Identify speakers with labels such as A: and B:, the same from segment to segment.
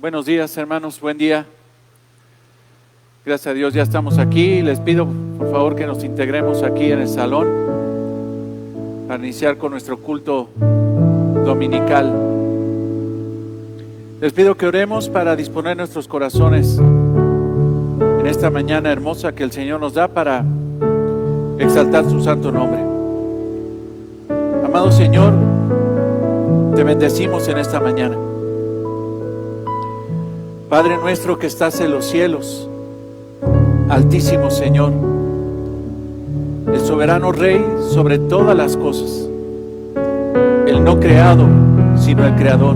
A: Buenos días, hermanos, buen día. Gracias a Dios ya estamos aquí. Les pido por favor que nos integremos aquí en el salón para iniciar con nuestro culto dominical. Les pido que oremos para disponer nuestros corazones en esta mañana hermosa que el Señor nos da para exaltar su santo nombre. Amado Señor, te bendecimos en esta mañana. Padre nuestro que estás en los cielos, altísimo Señor, el soberano Rey sobre todas las cosas, el no creado, sino el creador,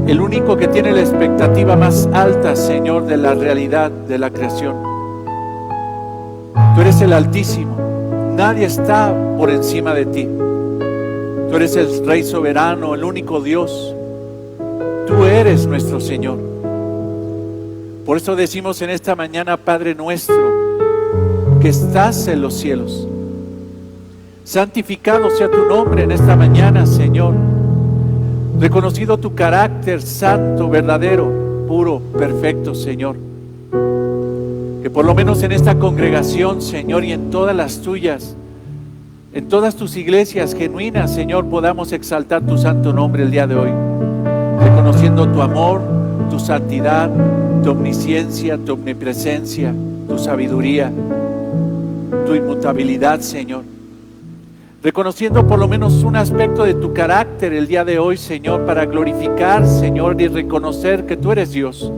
A: el único que tiene la expectativa más alta, Señor, de la realidad de la creación. Tú eres el Altísimo, nadie está por encima de ti. Tú eres el Rey soberano, el único Dios. Tú eres nuestro Señor. Por eso decimos en esta mañana, Padre nuestro, que estás en los cielos. Santificado sea tu nombre en esta mañana, Señor. Reconocido tu carácter santo, verdadero, puro, perfecto, Señor. Que por lo menos en esta congregación, Señor, y en todas las tuyas, en todas tus iglesias genuinas, Señor, podamos exaltar tu santo nombre el día de hoy. Reconociendo tu amor, tu santidad, tu omnisciencia, tu omnipresencia, tu sabiduría, tu inmutabilidad, Señor. Reconociendo por lo menos un aspecto de tu carácter el día de hoy, Señor, para glorificar, Señor, y reconocer que tú eres Dios.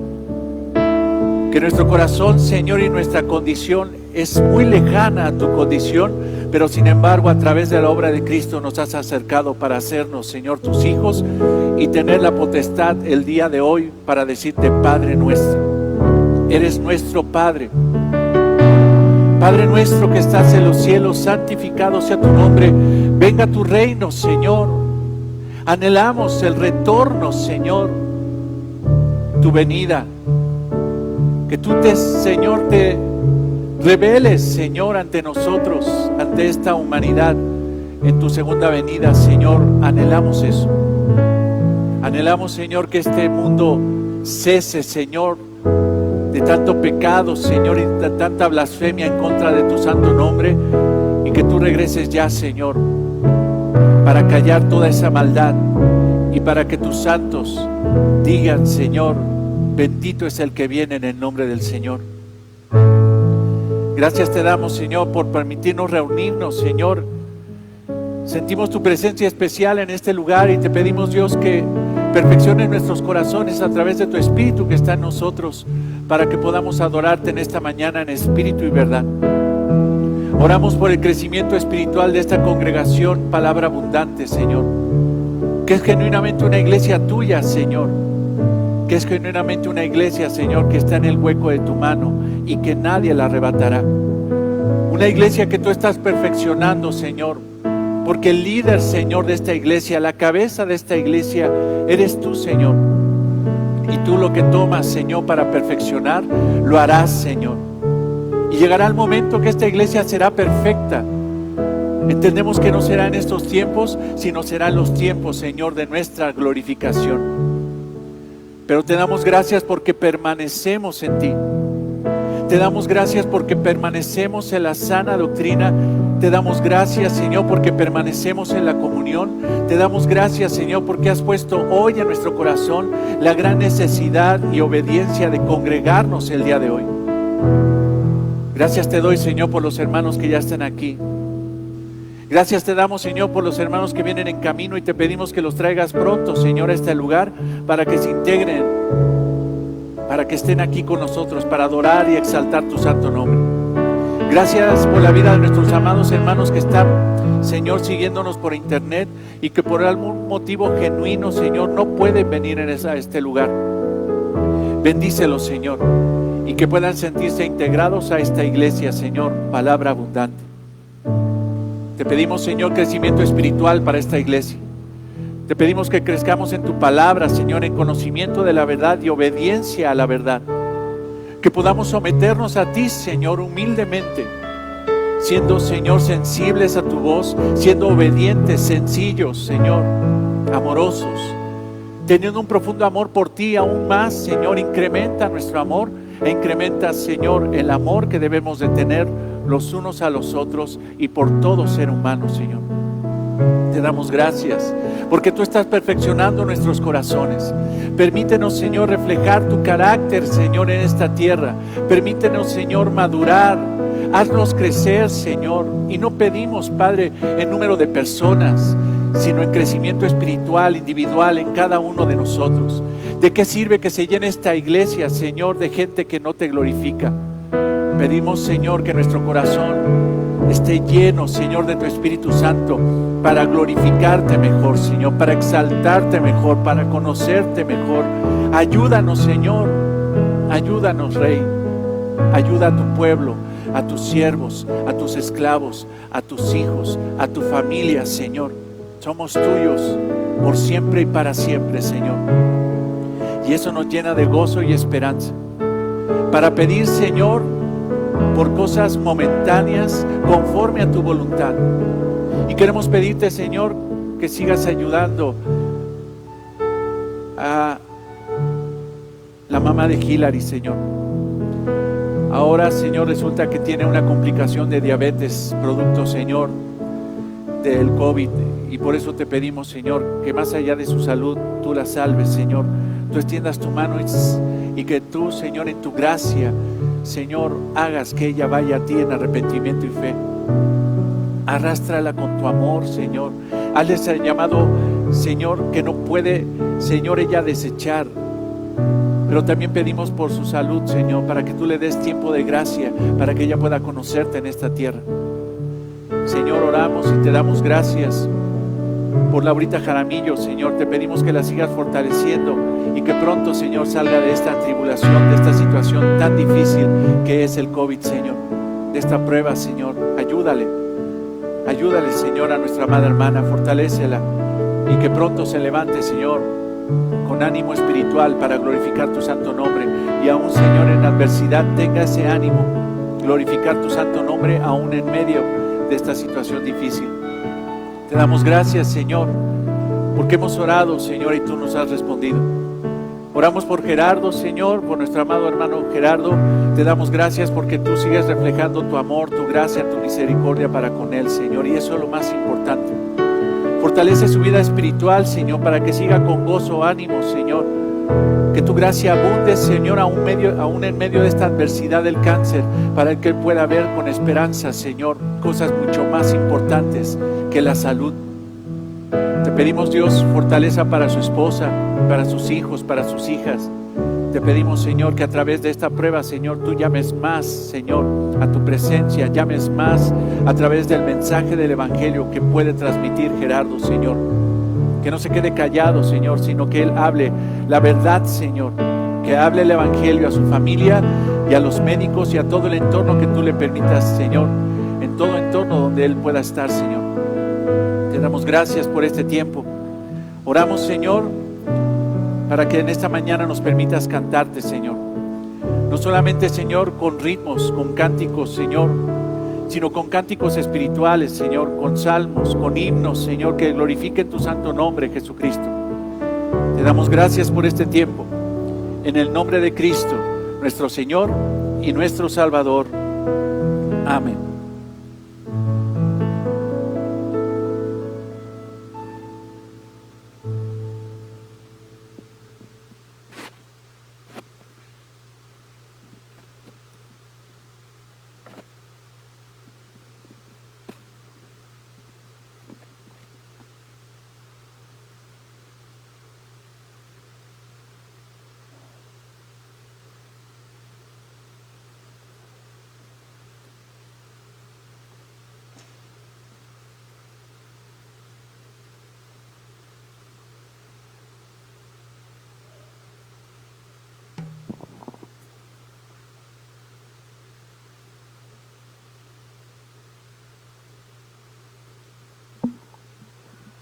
A: Que nuestro corazón, Señor, y nuestra condición es muy lejana a tu condición, pero sin embargo a través de la obra de Cristo nos has acercado para hacernos, Señor, tus hijos y tener la potestad el día de hoy para decirte Padre nuestro. Eres nuestro Padre. Padre nuestro que estás en los cielos, santificado sea tu nombre. Venga tu reino, Señor. Anhelamos el retorno, Señor, tu venida. Que tú, Señor, te reveles, Señor, ante nosotros, ante esta humanidad, en tu segunda venida, Señor. Anhelamos eso. Anhelamos, Señor, que este mundo cese, Señor, de tanto pecado, Señor, y de tanta blasfemia en contra de tu santo nombre, y que tú regreses ya, Señor, para callar toda esa maldad y para que tus santos digan, Señor, bendito es el que viene en el nombre del Señor. Gracias te damos, Señor, por permitirnos reunirnos, Señor. Sentimos tu presencia especial en este lugar y te pedimos, Dios, que perfecciones nuestros corazones a través de tu Espíritu que está en nosotros, para que podamos adorarte en esta mañana en espíritu y verdad. Oramos por el crecimiento espiritual de esta congregación, Palabra Abundante, Señor. Que es genuinamente una iglesia tuya, Señor. Que es genuinamente una iglesia, Señor, que está en el hueco de tu mano y que nadie la arrebatará. Una iglesia que tú estás perfeccionando, Señor, porque el líder, Señor, de esta iglesia, la cabeza de esta iglesia, eres tú, Señor. Y tú lo que tomas, Señor, para perfeccionar, lo harás, Señor. Y llegará el momento que esta iglesia será perfecta. Entendemos que no será en estos tiempos, sino será en los tiempos, Señor, de nuestra glorificación. Pero te damos gracias porque permanecemos en ti. Te damos gracias porque permanecemos en la sana doctrina. Te damos gracias, Señor, porque permanecemos en la comunión. Te damos gracias, Señor, porque has puesto hoy en nuestro corazón la gran necesidad y obediencia de congregarnos el día de hoy. Gracias te doy, Señor, por los hermanos que ya están aquí. Gracias te damos, Señor, por los hermanos que vienen en camino y te pedimos que los traigas pronto, Señor, a este lugar para que se integren, para que estén aquí con nosotros, para adorar y exaltar tu santo nombre. Gracias por la vida de nuestros amados hermanos que están, Señor, siguiéndonos por internet y que por algún motivo genuino, Señor, no pueden venir a este lugar. Bendícelos, Señor, y que puedan sentirse integrados a esta iglesia, Señor, Palabra Abundante. Te pedimos, Señor, crecimiento espiritual para esta iglesia. Te pedimos que crezcamos en tu palabra, Señor, en conocimiento de la verdad y obediencia a la verdad. Que podamos someternos a ti, Señor, humildemente, siendo, Señor, sensibles a tu voz, siendo obedientes, sencillos, Señor, amorosos, teniendo un profundo amor por ti aún más, Señor, incrementa nuestro amor e incrementa, Señor, el amor que debemos de tener los unos a los otros y por todo ser humano, Señor. Te damos gracias porque tú estás perfeccionando nuestros corazones. Permítenos, Señor, reflejar tu carácter, Señor, en esta tierra. Permítenos, Señor, madurar. Haznos crecer, Señor. Y no pedimos, Padre, en número de personas, sino en crecimiento espiritual, individual en cada uno de nosotros. ¿De qué sirve que se llene esta iglesia, Señor, de gente que no te glorifica? Pedimos, Señor, que nuestro corazón esté lleno, Señor, de tu Espíritu Santo para glorificarte mejor, Señor, para exaltarte mejor, para conocerte mejor. Ayúdanos, Señor, ayúdanos, Rey. Ayuda a tu pueblo, a tus siervos, a tus esclavos, a tus hijos, a tu familia, Señor. Somos tuyos por siempre y para siempre, Señor. Y eso nos llena de gozo y esperanza para pedir, Señor, por cosas momentáneas conforme a tu voluntad. Y queremos pedirte, Señor, que sigas ayudando a la mamá de Hillary, Señor. Ahora, Señor, resulta que tiene una complicación de diabetes, producto, Señor, del COVID. Y por eso te pedimos, Señor, que más allá de su salud, tú la salves, Señor. Tú extiendas tu mano y que tú, Señor, en tu gracia, Señor, hagas que ella vaya a ti en arrepentimiento y fe. Arrástrala con tu amor, Señor. Hazle ese llamado, Señor, que no puede, Señor, ella desechar. Pero también pedimos por su salud, Señor, para que tú le des tiempo de gracia, para que ella pueda conocerte en esta tierra. Señor, oramos y te damos gracias por Laurita Jaramillo, Señor. Te pedimos que la sigas fortaleciendo y que pronto, Señor, salga de esta tribulación, de esta situación tan difícil que es el COVID, Señor. De esta prueba, Señor. Ayúdale, Señor, a nuestra amada hermana. Fortalécela y que pronto se levante, Señor, con ánimo espiritual para glorificar tu santo nombre. Y aún, Señor, en adversidad tenga ese ánimo, glorificar tu santo nombre aún en medio de esta situación difícil. Te damos gracias, Señor, porque hemos orado, Señor, y tú nos has respondido. Oramos por Gerardo, Señor, por nuestro amado hermano Gerardo. Te damos gracias porque tú sigues reflejando tu amor, tu gracia, tu misericordia para con él, Señor, y eso es lo más importante. Fortalece su vida espiritual, Señor, para que siga con gozo, ánimo, Señor. Que tu gracia abunde, Señor, aún en medio de esta adversidad del cáncer, para que él pueda ver con esperanza, Señor, cosas mucho más importantes que la salud. Te pedimos, Dios, fortaleza para su esposa, para sus hijos, para sus hijas. Te pedimos, Señor, que a través de esta prueba, Señor, tú llames más, Señor, a tu presencia, llames más a través del mensaje del Evangelio que puede transmitir Gerardo, Señor. Que no se quede callado, Señor, sino que él hable la verdad, Señor. Que hable el Evangelio a su familia y a los médicos y a todo el entorno que tú le permitas, Señor. En todo entorno donde él pueda estar, Señor. Te damos gracias por este tiempo. Oramos, Señor, para que en esta mañana nos permitas cantarte, Señor. No solamente, Señor, con ritmos, con cánticos, Señor, sino con cánticos espirituales, Señor, con salmos, con himnos, Señor, que glorifiquen tu santo nombre, Jesucristo. Te damos gracias por este tiempo. En el nombre de Cristo, nuestro Señor y nuestro Salvador. Amén.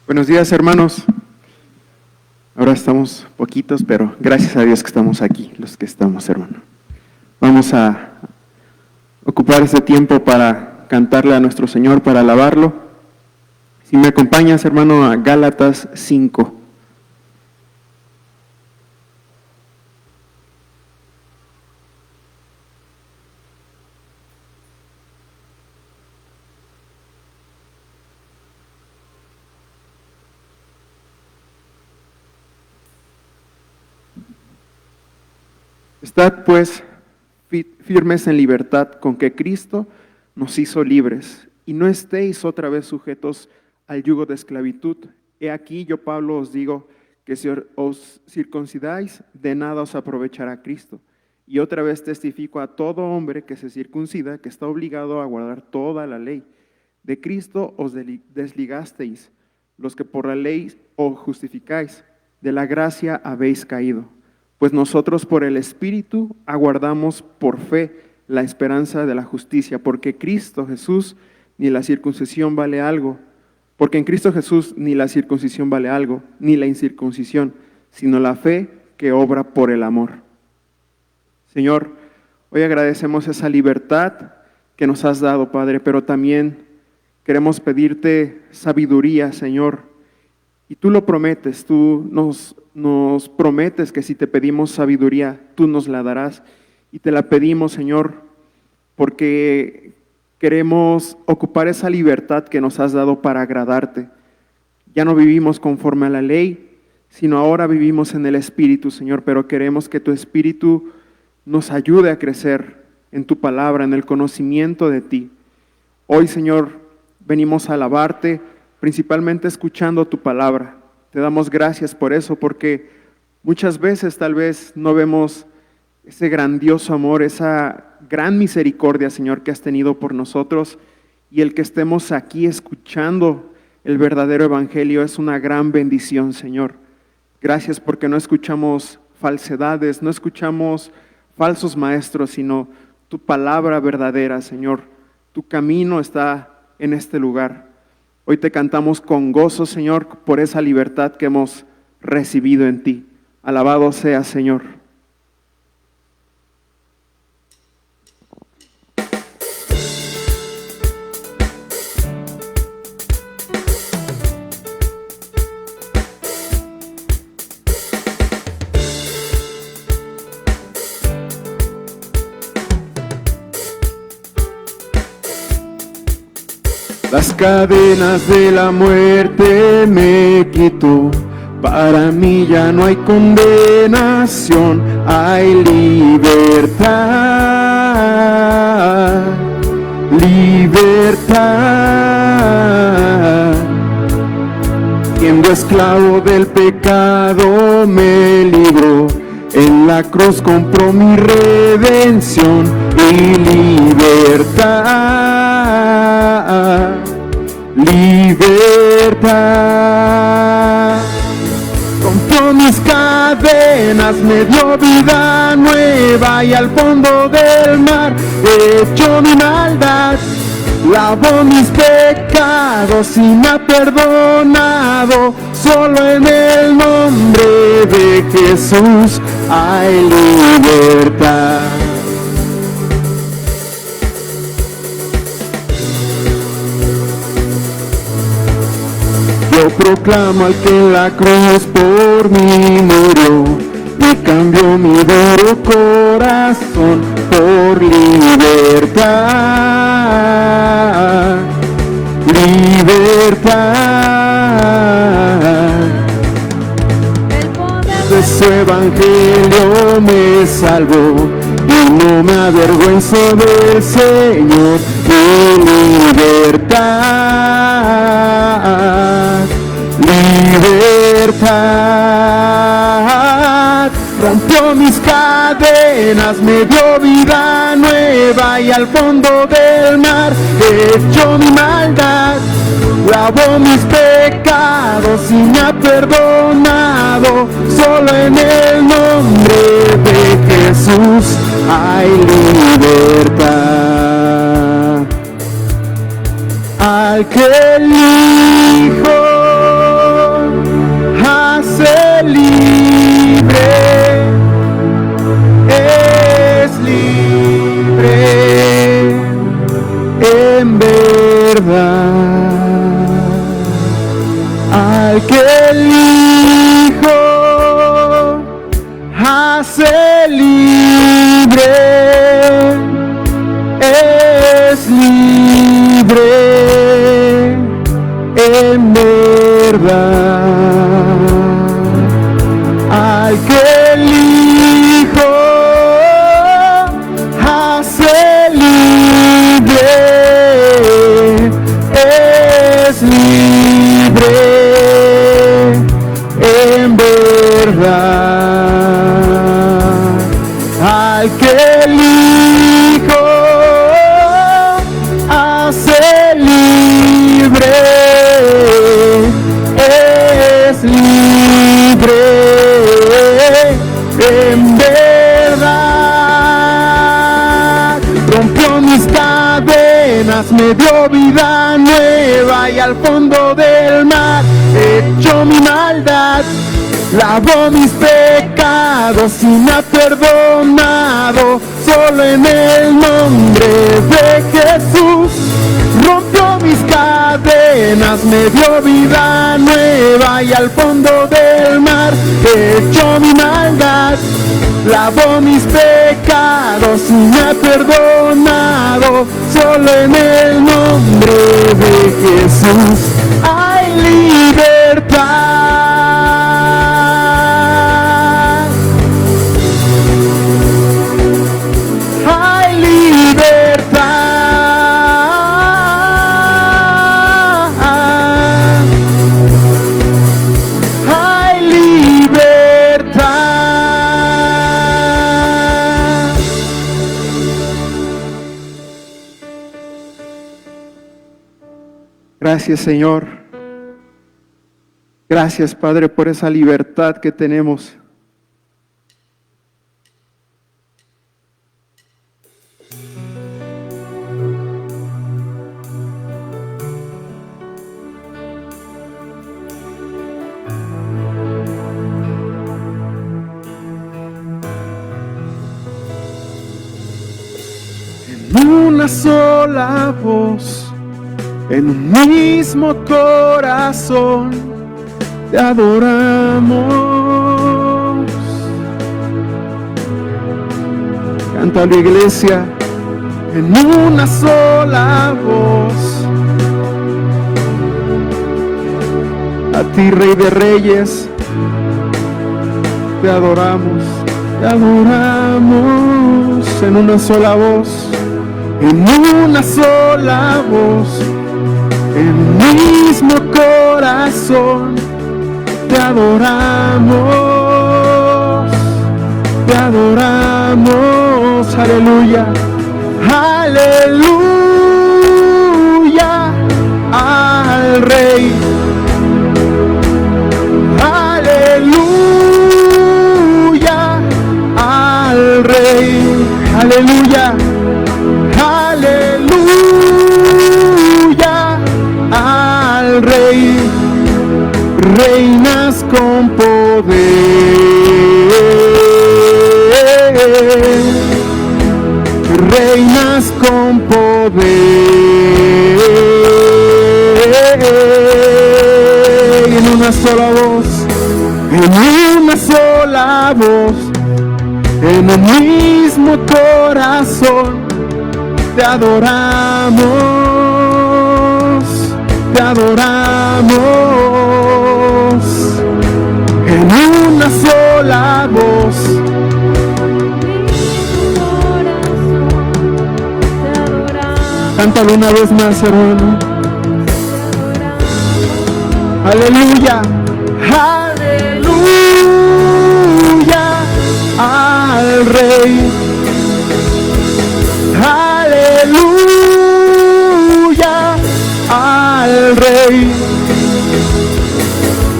B: Buenos días, hermanos. Ahora estamos poquitos, pero gracias a Dios que estamos aquí, los que estamos, hermano. Vamos a ocupar este tiempo para cantarle a nuestro Señor, para alabarlo. Si me acompañas, hermano, a Gálatas 5. Estad pues firmes en libertad con que Cristo nos hizo libres, y no estéis otra vez sujetos al yugo de esclavitud. He aquí, yo Pablo os digo que si os circuncidáis, de nada os aprovechará Cristo. Y otra vez testifico a todo hombre que se circuncida, que está obligado a guardar toda la ley. De Cristo os desligasteis, los que por la ley os justificáis, de la gracia habéis caído. Pues nosotros por el Espíritu aguardamos por fe la esperanza de la justicia, porque Cristo Jesús ni la circuncisión vale algo, porque en Cristo Jesús ni la circuncisión vale algo, ni la incircuncisión, sino la fe que obra por el amor. Señor, hoy agradecemos esa libertad que nos has dado, Padre, pero también queremos pedirte sabiduría, Señor. Y tú lo prometes, tú nos prometes que si te pedimos sabiduría, tú nos la darás. Y te la pedimos, Señor, porque queremos ocupar esa libertad que nos has dado para agradarte. Ya no vivimos conforme a la ley, sino ahora vivimos en el Espíritu, Señor, pero queremos que tu Espíritu nos ayude a crecer en tu palabra, en el conocimiento de ti. Hoy, Señor, venimos a alabarte, principalmente escuchando tu palabra. Te damos gracias por eso, porque muchas veces tal vez no vemos ese grandioso amor, esa gran misericordia, Señor, que has tenido por nosotros, y el que estemos aquí escuchando el verdadero evangelio es una gran bendición, Señor. Gracias porque no escuchamos falsedades, no escuchamos falsos maestros, sino tu palabra verdadera, Señor. Tu camino está en este lugar. Hoy te cantamos con gozo, Señor, por esa libertad que hemos recibido en ti. Alabado sea, Señor. Las cadenas de la muerte me quitó, para mí ya no hay condenación, hay libertad, libertad. Siendo esclavo del pecado me libró, en la cruz compró mi redención y libertad, libertad. Rompió mis cadenas, me dio vida nueva y al fondo del mar echó mi maldad. Lavó mis pecados y me ha perdonado. Solo en el nombre de Jesús hay libertad. Yo proclamo al que en la cruz por mí murió, y cambió mi duro corazón por libertad, libertad. El poder de su evangelio me salvó, y no me avergüenzo del Señor. Libertad, libertad. Rompió mis cadenas, me dio vida nueva y al fondo del mar echó mi maldad. Lavó mis pecados y me ha perdonado. Solo en el nombre de Jesús hay libertad. Al que el Hijo hace libre, es libre en verdad. Al que el Hijo hace libre, es libre en verdad. en verdad. Al que el Hijo hace libre, es libre en verdad. Rompió mis cadenas, me dio vida nueva, y al fondo del mar echó mi maldad. Lavó mis pecados y me ha perdonado. Solo en el nombre de Jesús. Rompió mis cadenas, me dio vida nueva, y al fondo del mar echó mi maldad. Lavó mis pecados y me ha perdonado. Solo en el nombre de Jesús hay libertad. Hay libertad. Hay libertad. Gracias, Señor. Gracias, Padre, por esa libertad que tenemos. En una sola voz, en un mismo corazón, te adoramos. Cántalo, iglesia, en una sola voz. A ti, Rey de Reyes, te adoramos, en una sola voz, en una sola voz, en un mismo corazón, te adoramos, aleluya, aleluya, al Rey, aleluya, al Rey, aleluya, aleluya, al Rey. Reinas con poder, reinas con poder, en una sola voz, en una sola voz, en un mismo corazón, te adoramos, te adoramos, en una sola voz. Cántalo una vez más, hermano. Aleluya, aleluya, al Rey. Aleluya, al Rey.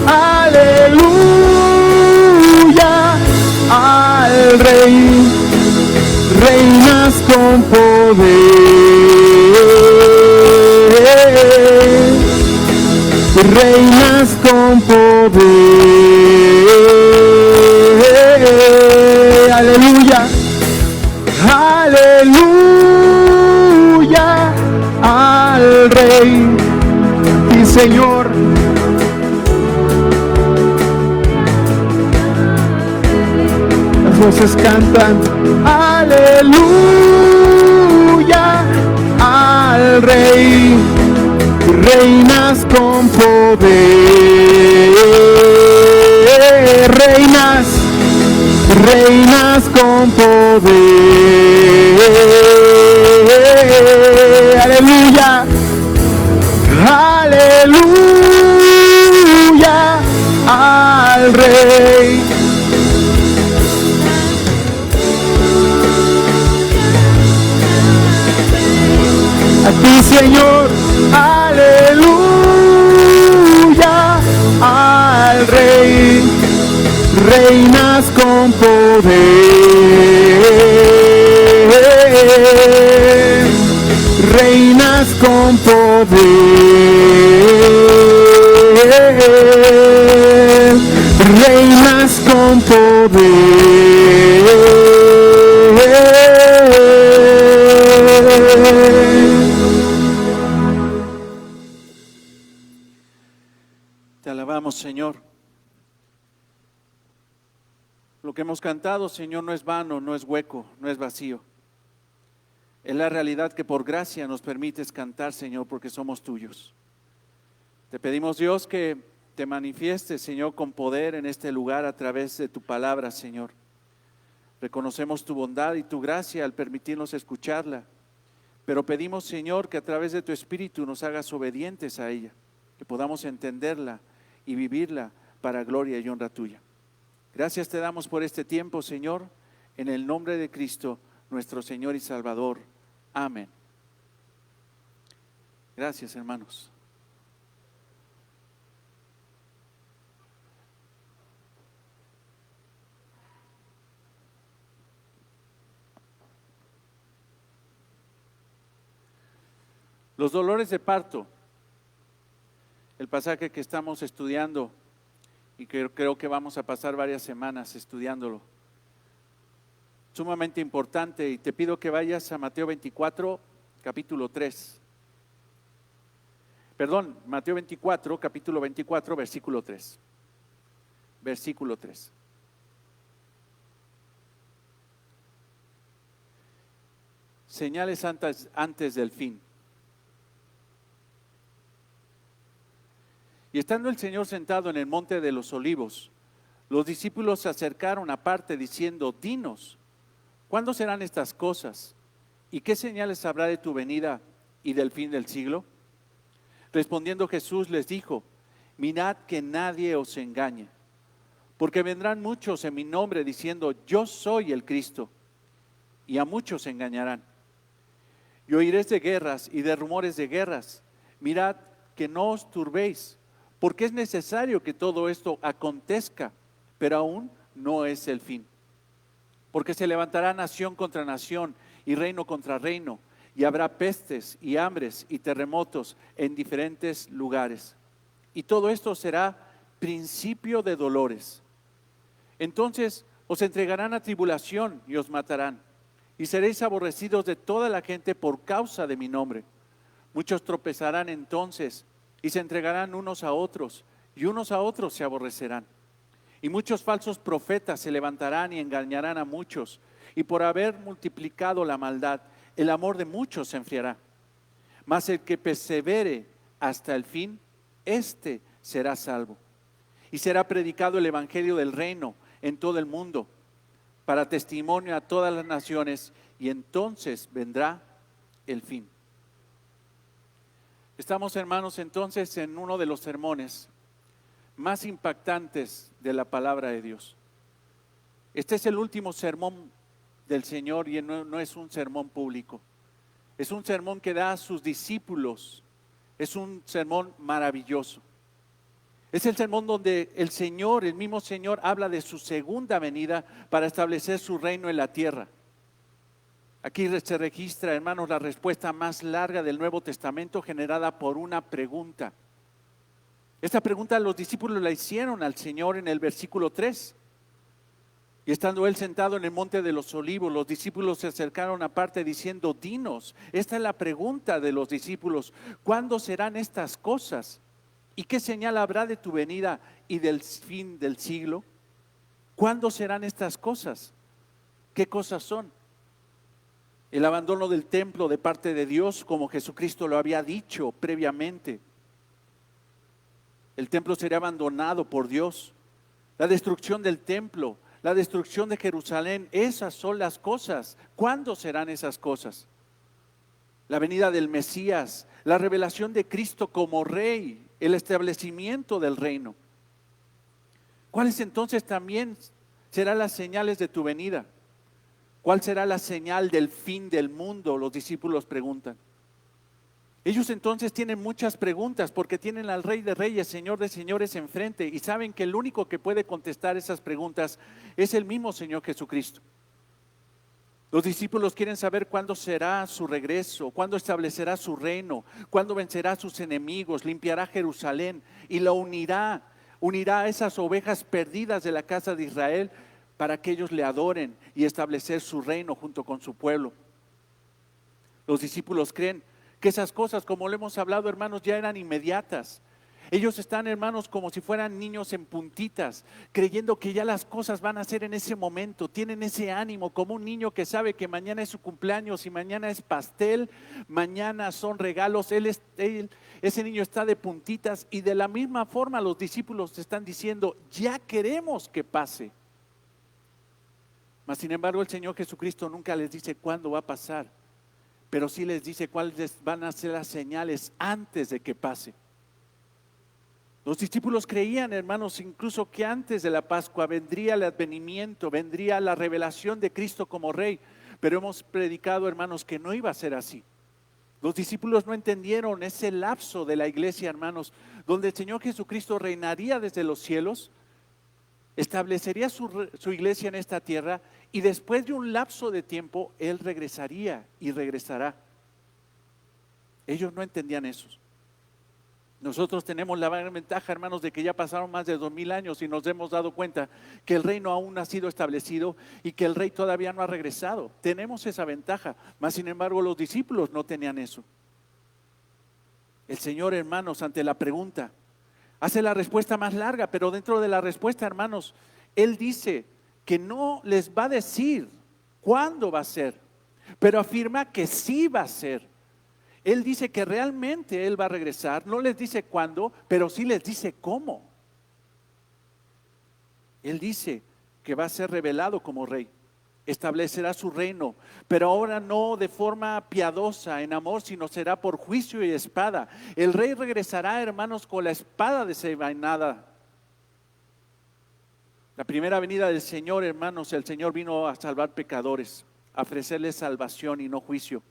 B: Aleluya, al Rey. Reinas con poder, reinas con poder, aleluya, aleluya, al Rey, y Señor. Las voces cantan, aleluya, al Rey. Reinas con poder, reinas, reinas con poder, aleluya, aleluya, al Rey. A ti, Señor, aleluya, al Rey, reinas con poder, reinas con poder, reinas con poder.
A: Te alabamos, Señor. Lo que hemos cantado, Señor, no es vano, no es hueco, no es vacío. Es la realidad que por gracia nos permites cantar, Señor, porque somos tuyos. Te pedimos, Dios, que te manifiestes, Señor, con poder en este lugar a través de tu palabra, Señor. Reconocemos tu bondad y tu gracia al permitirnos escucharla, pero pedimos, Señor, que a través de tu Espíritu nos hagas obedientes a ella, que podamos entenderla y vivirla para gloria y honra tuya. Gracias te damos por este tiempo, Señor, en el nombre de Cristo, nuestro Señor y Salvador. Amén. Gracias, hermanos. Los dolores de parto, el pasaje que estamos estudiando y que creo que vamos a pasar varias semanas estudiándolo, sumamente importante, y te pido que vayas a Mateo 24, capítulo 3. Perdón, Mateo 24, capítulo 24, versículo 3. Versículo 3. Señales antes del fin. Y estando el Señor sentado en el monte de los olivos, los discípulos se acercaron aparte diciendo: dinos, ¿cuándo serán estas cosas? ¿Y qué señales habrá de tu venida y del fin del siglo? Respondiendo Jesús les dijo: mirad que nadie os engañe, porque vendrán muchos en mi nombre diciendo: yo soy el Cristo, y a muchos engañarán. Y oiréis de guerras y de rumores de guerras. Mirad que no os turbéis, porque es necesario que todo esto acontezca, pero aún no es el fin. Porque se levantará nación contra nación y reino contra reino, y habrá pestes y hambres y terremotos en diferentes lugares. Y todo esto será principio de dolores. Entonces os entregarán a tribulación y os matarán, y seréis aborrecidos de toda la gente por causa de mi nombre. Muchos tropezarán entonces y se entregarán unos a otros, y unos a otros se aborrecerán. Y muchos falsos profetas se levantarán y engañarán a muchos, y por haber multiplicado la maldad, el amor de muchos se enfriará. Mas el que persevere hasta el fin, éste será salvo. Y será predicado el evangelio del reino en todo el mundo, para testimonio a todas las naciones, y entonces vendrá el fin. Estamos, hermanos, entonces en uno de los sermones más impactantes de la palabra de Dios. Este es el último sermón del Señor, y no es un sermón público. Es un sermón que da a sus discípulos. Es un sermón maravilloso. Es el sermón donde el Señor, el mismo Señor, habla de su segunda venida para establecer su reino en la tierra. Aquí se registra, hermanos, la respuesta más larga del Nuevo Testamento, generada por una pregunta. Esta pregunta los discípulos la hicieron al Señor en el versículo 3. Y estando él sentado en el monte de los olivos, los discípulos se acercaron aparte diciendo: dinos. Esta es la pregunta de los discípulos: ¿cuándo serán estas cosas? ¿Y qué señal habrá de tu venida y del fin del siglo? ¿Cuándo serán estas cosas? ¿Qué cosas son? El abandono del templo de parte de Dios, como Jesucristo lo había dicho previamente. El templo sería abandonado por Dios. La destrucción del templo, la destrucción de Jerusalén, esas son las cosas. ¿Cuándo serán esas cosas? La venida del Mesías, la revelación de Cristo como Rey, el establecimiento del reino. ¿Cuáles entonces también serán las señales de tu venida? ¿Cuál será la señal del fin del mundo? Los discípulos preguntan. Ellos entonces tienen muchas preguntas porque tienen al Rey de Reyes, Señor de Señores enfrente y saben que el único que puede contestar esas preguntas es el mismo Señor Jesucristo. Los discípulos quieren saber cuándo será su regreso, cuándo establecerá su reino, cuándo vencerá a sus enemigos, limpiará Jerusalén y la unirá a esas ovejas perdidas de la casa de Israel para que ellos le adoren y establecer su reino junto con su pueblo. Los discípulos creen que esas cosas, como lo hemos hablado, hermanos, ya eran inmediatas. Ellos están, hermanos, como si fueran niños en puntitas, creyendo que ya las cosas van a ser en ese momento. Tienen ese ánimo, como un niño que sabe que mañana es su cumpleaños y mañana es pastel, mañana son regalos. Ese niño está de puntitas y de la misma forma los discípulos están diciendo, ya queremos que pase. Mas sin embargo el Señor Jesucristo nunca les dice cuándo va a pasar, pero sí les dice cuáles van a ser las señales antes de que pase. Los discípulos creían, hermanos, incluso que antes de la Pascua vendría el advenimiento, vendría la revelación de Cristo como Rey, pero hemos predicado, hermanos, que no iba a ser así. Los discípulos no entendieron ese lapso de la iglesia, hermanos, donde el Señor Jesucristo reinaría desde los cielos, establecería su iglesia en esta tierra y después de un lapso de tiempo, Él regresaría y regresará. Ellos no entendían eso. Nosotros tenemos la gran ventaja, hermanos, de que ya pasaron más de 2000 años y nos hemos dado cuenta que el reino aún no ha sido establecido y que el rey todavía no ha regresado. Tenemos esa ventaja, mas sin embargo los discípulos no tenían eso. El Señor, hermanos, ante la pregunta, hace la respuesta más larga, pero dentro de la respuesta, hermanos, Él dice que no les va a decir cuándo va a ser, pero afirma que sí va a ser. Él dice que realmente Él va a regresar, no les dice cuándo, pero sí les dice cómo. Él dice que va a ser revelado como rey, establecerá su reino, pero ahora no de forma piadosa, en amor, sino será por juicio y espada. El rey regresará, hermanos, con la espada desenvainada. La primera venida del Señor, hermanos, el Señor vino a salvar pecadores, a ofrecerles salvación y no juicio.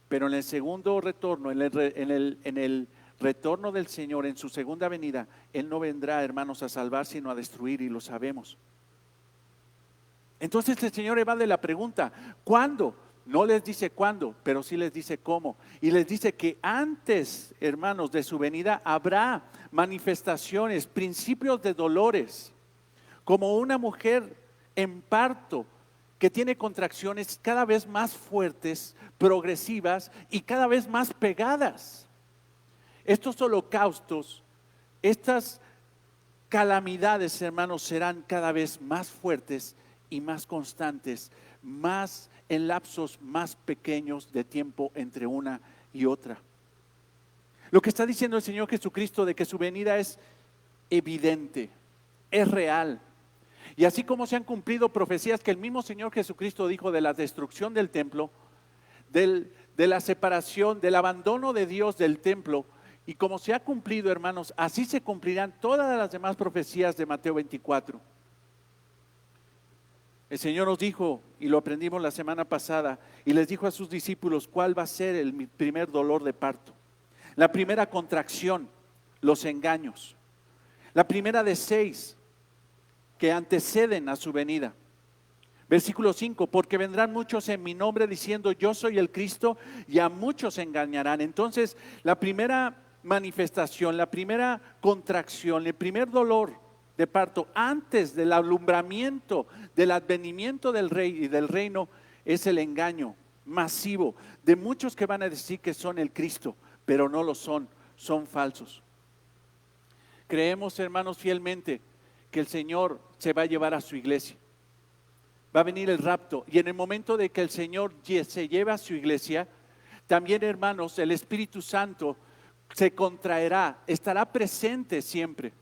A: Pero en el segundo retorno, en el retorno del Señor, en su segunda venida, Él no vendrá, hermanos, a salvar, sino a destruir, y lo sabemos. Entonces el Señor evade la pregunta, ¿cuándo? No les dice cuándo, pero sí les dice cómo. Y les dice que antes, hermanos, de su venida habrá manifestaciones, principios de dolores, como una mujer en parto, que tiene contracciones cada vez más fuertes, progresivas y cada vez más pegadas. Estos holocaustos, estas calamidades, hermanos, serán cada vez más fuertes y más constantes, más en lapsos más pequeños de tiempo entre una y otra. Lo que está diciendo el Señor Jesucristo de que su venida es evidente, es real. Y así como se han cumplido profecías que el mismo Señor Jesucristo dijo de la destrucción del templo, de la separación, del abandono de Dios del templo, y como se ha cumplido, hermanos, así se cumplirán todas las demás profecías de Mateo 24. El Señor nos dijo, y lo aprendimos la semana pasada, y les dijo a sus discípulos cuál va a ser el primer dolor de parto. La primera contracción, los engaños. La primera de 6 que anteceden a su venida. Versículo 5, porque vendrán muchos en mi nombre diciendo yo soy el Cristo y a muchos engañarán. Entonces la primera manifestación, la primera contracción, el primer dolor de parto antes del alumbramiento, del advenimiento del rey y del reino es el engaño masivo de muchos que van a decir que son el Cristo, pero no lo son, son falsos. Creemos, hermanos, fielmente que el Señor se va a llevar a su iglesia. Va a venir el rapto y en el momento de que el Señor se lleve a su iglesia, también, hermanos, el Espíritu Santo se contraerá, estará presente siempre.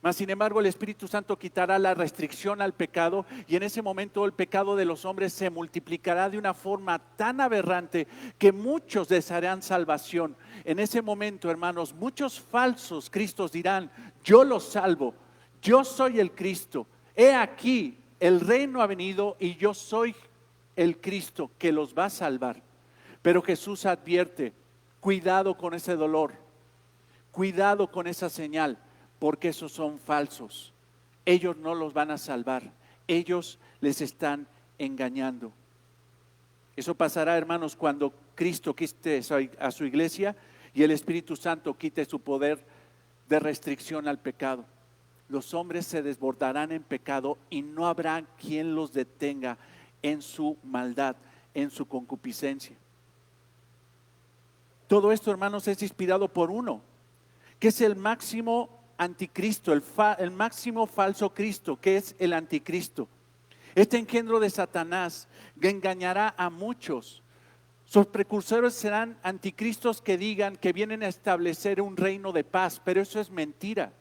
A: Mas sin embargo el Espíritu Santo quitará la restricción al pecado y en ese momento el pecado de los hombres se multiplicará de una forma tan aberrante que muchos desearán salvación. En ese momento, hermanos, muchos falsos cristos dirán: yo los salvo, yo soy el Cristo, he aquí, el reino ha venido y yo soy el Cristo que los va a salvar. Pero Jesús advierte: cuidado con ese dolor, cuidado con esa señal, porque esos son falsos. Ellos no los van a salvar, ellos les están engañando. Eso pasará, hermanos, cuando Cristo quite a su iglesia y el Espíritu Santo quite su poder de restricción al pecado. Los hombres se desbordarán en pecado y no habrá quien los detenga en su maldad, en su concupiscencia. Todo esto, hermanos, es inspirado por uno, que es el máximo anticristo, el máximo falso Cristo, que es el anticristo. Este engendro de Satanás que engañará a muchos. Sus precursores serán anticristos que digan que vienen a establecer un reino de paz, pero eso es mentira.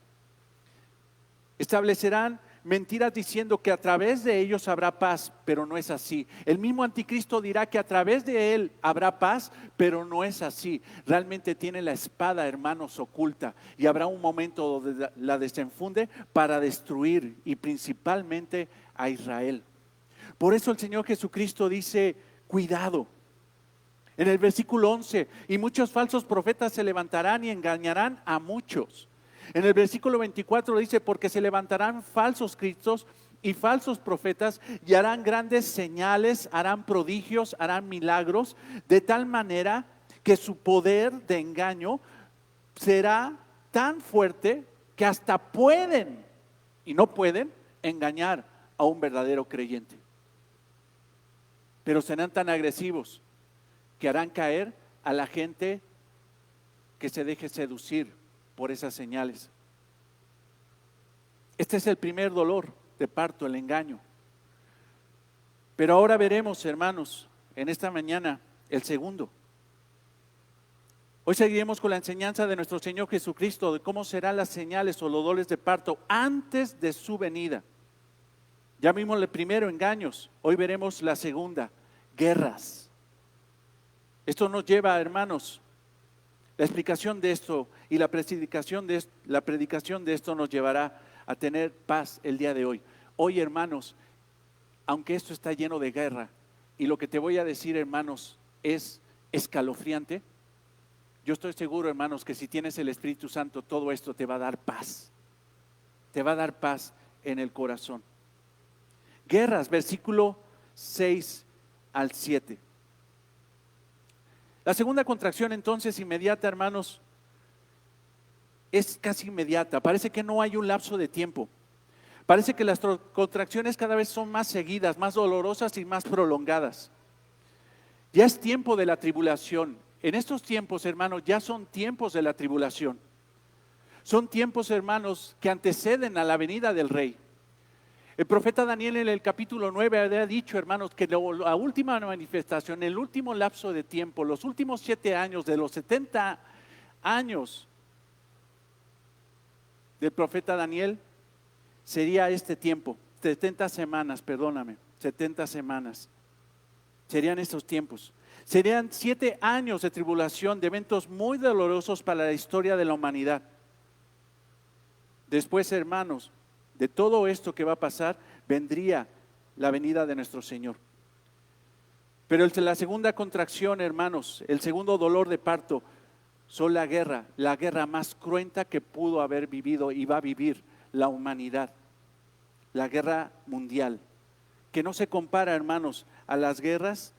A: Establecerán mentiras diciendo que a través de ellos habrá paz, pero no es así. El mismo anticristo dirá que a través de él habrá paz, pero no es así. Realmente tiene la espada, hermanos, oculta, y habrá un momento donde la desenfunde para destruir, y principalmente a Israel. Por eso el Señor Jesucristo dice: cuidado. En el versículo 11: y muchos falsos profetas se levantarán y engañarán a muchos. En el versículo 24 dice: porque se levantarán falsos cristos y falsos profetas y harán grandes señales, harán prodigios, harán milagros, de tal manera que su poder de engaño será tan fuerte que hasta pueden y no pueden engañar a un verdadero creyente. Pero serán tan agresivos que harán caer a la gente que se deje seducir por esas señales. Este es el primer dolor de parto, el engaño. Pero ahora veremos, hermanos, en esta mañana, el segundo. Hoy seguiremos con la enseñanza de nuestro Señor Jesucristo de cómo serán las señales o los dolores de parto antes de su venida. Ya vimos el primero, engaños. Hoy veremos la segunda, guerras. Esto nos lleva, hermanos, la explicación de esto y la predicación de esto nos llevará a tener paz el día de hoy. Hoy, hermanos, aunque esto está lleno de guerra y lo que te voy a decir, hermanos, es escalofriante, yo estoy seguro, hermanos, que si tienes el Espíritu Santo, todo esto te va a dar paz. Te va a dar paz en el corazón. Guerras, versículo 6 al 7. La segunda contracción, entonces, inmediata, hermanos, es casi inmediata. Parece que no hay un lapso de tiempo. Parece que las contracciones cada vez son más seguidas, más dolorosas y más prolongadas. Ya es tiempo de la tribulación. En estos tiempos, hermanos, ya son tiempos de la tribulación. Son tiempos, hermanos, que anteceden a la venida del Rey. El profeta Daniel en el capítulo 9 había dicho, hermanos, que la última manifestación, el último lapso de tiempo, los últimos 7 años de los 70 años del profeta Daniel, sería este tiempo, 70 semanas, 70 semanas. Serían estos tiempos. Serían 7 años de tribulación, de eventos muy dolorosos para la historia de la humanidad. Después, hermanos, de todo esto que va a pasar, vendría la venida de nuestro Señor. Pero la segunda contracción, hermanos, el segundo dolor de parto, son la guerra más cruenta que pudo haber vivido y va a vivir la humanidad. La guerra mundial, que no se compara, hermanos, a las guerras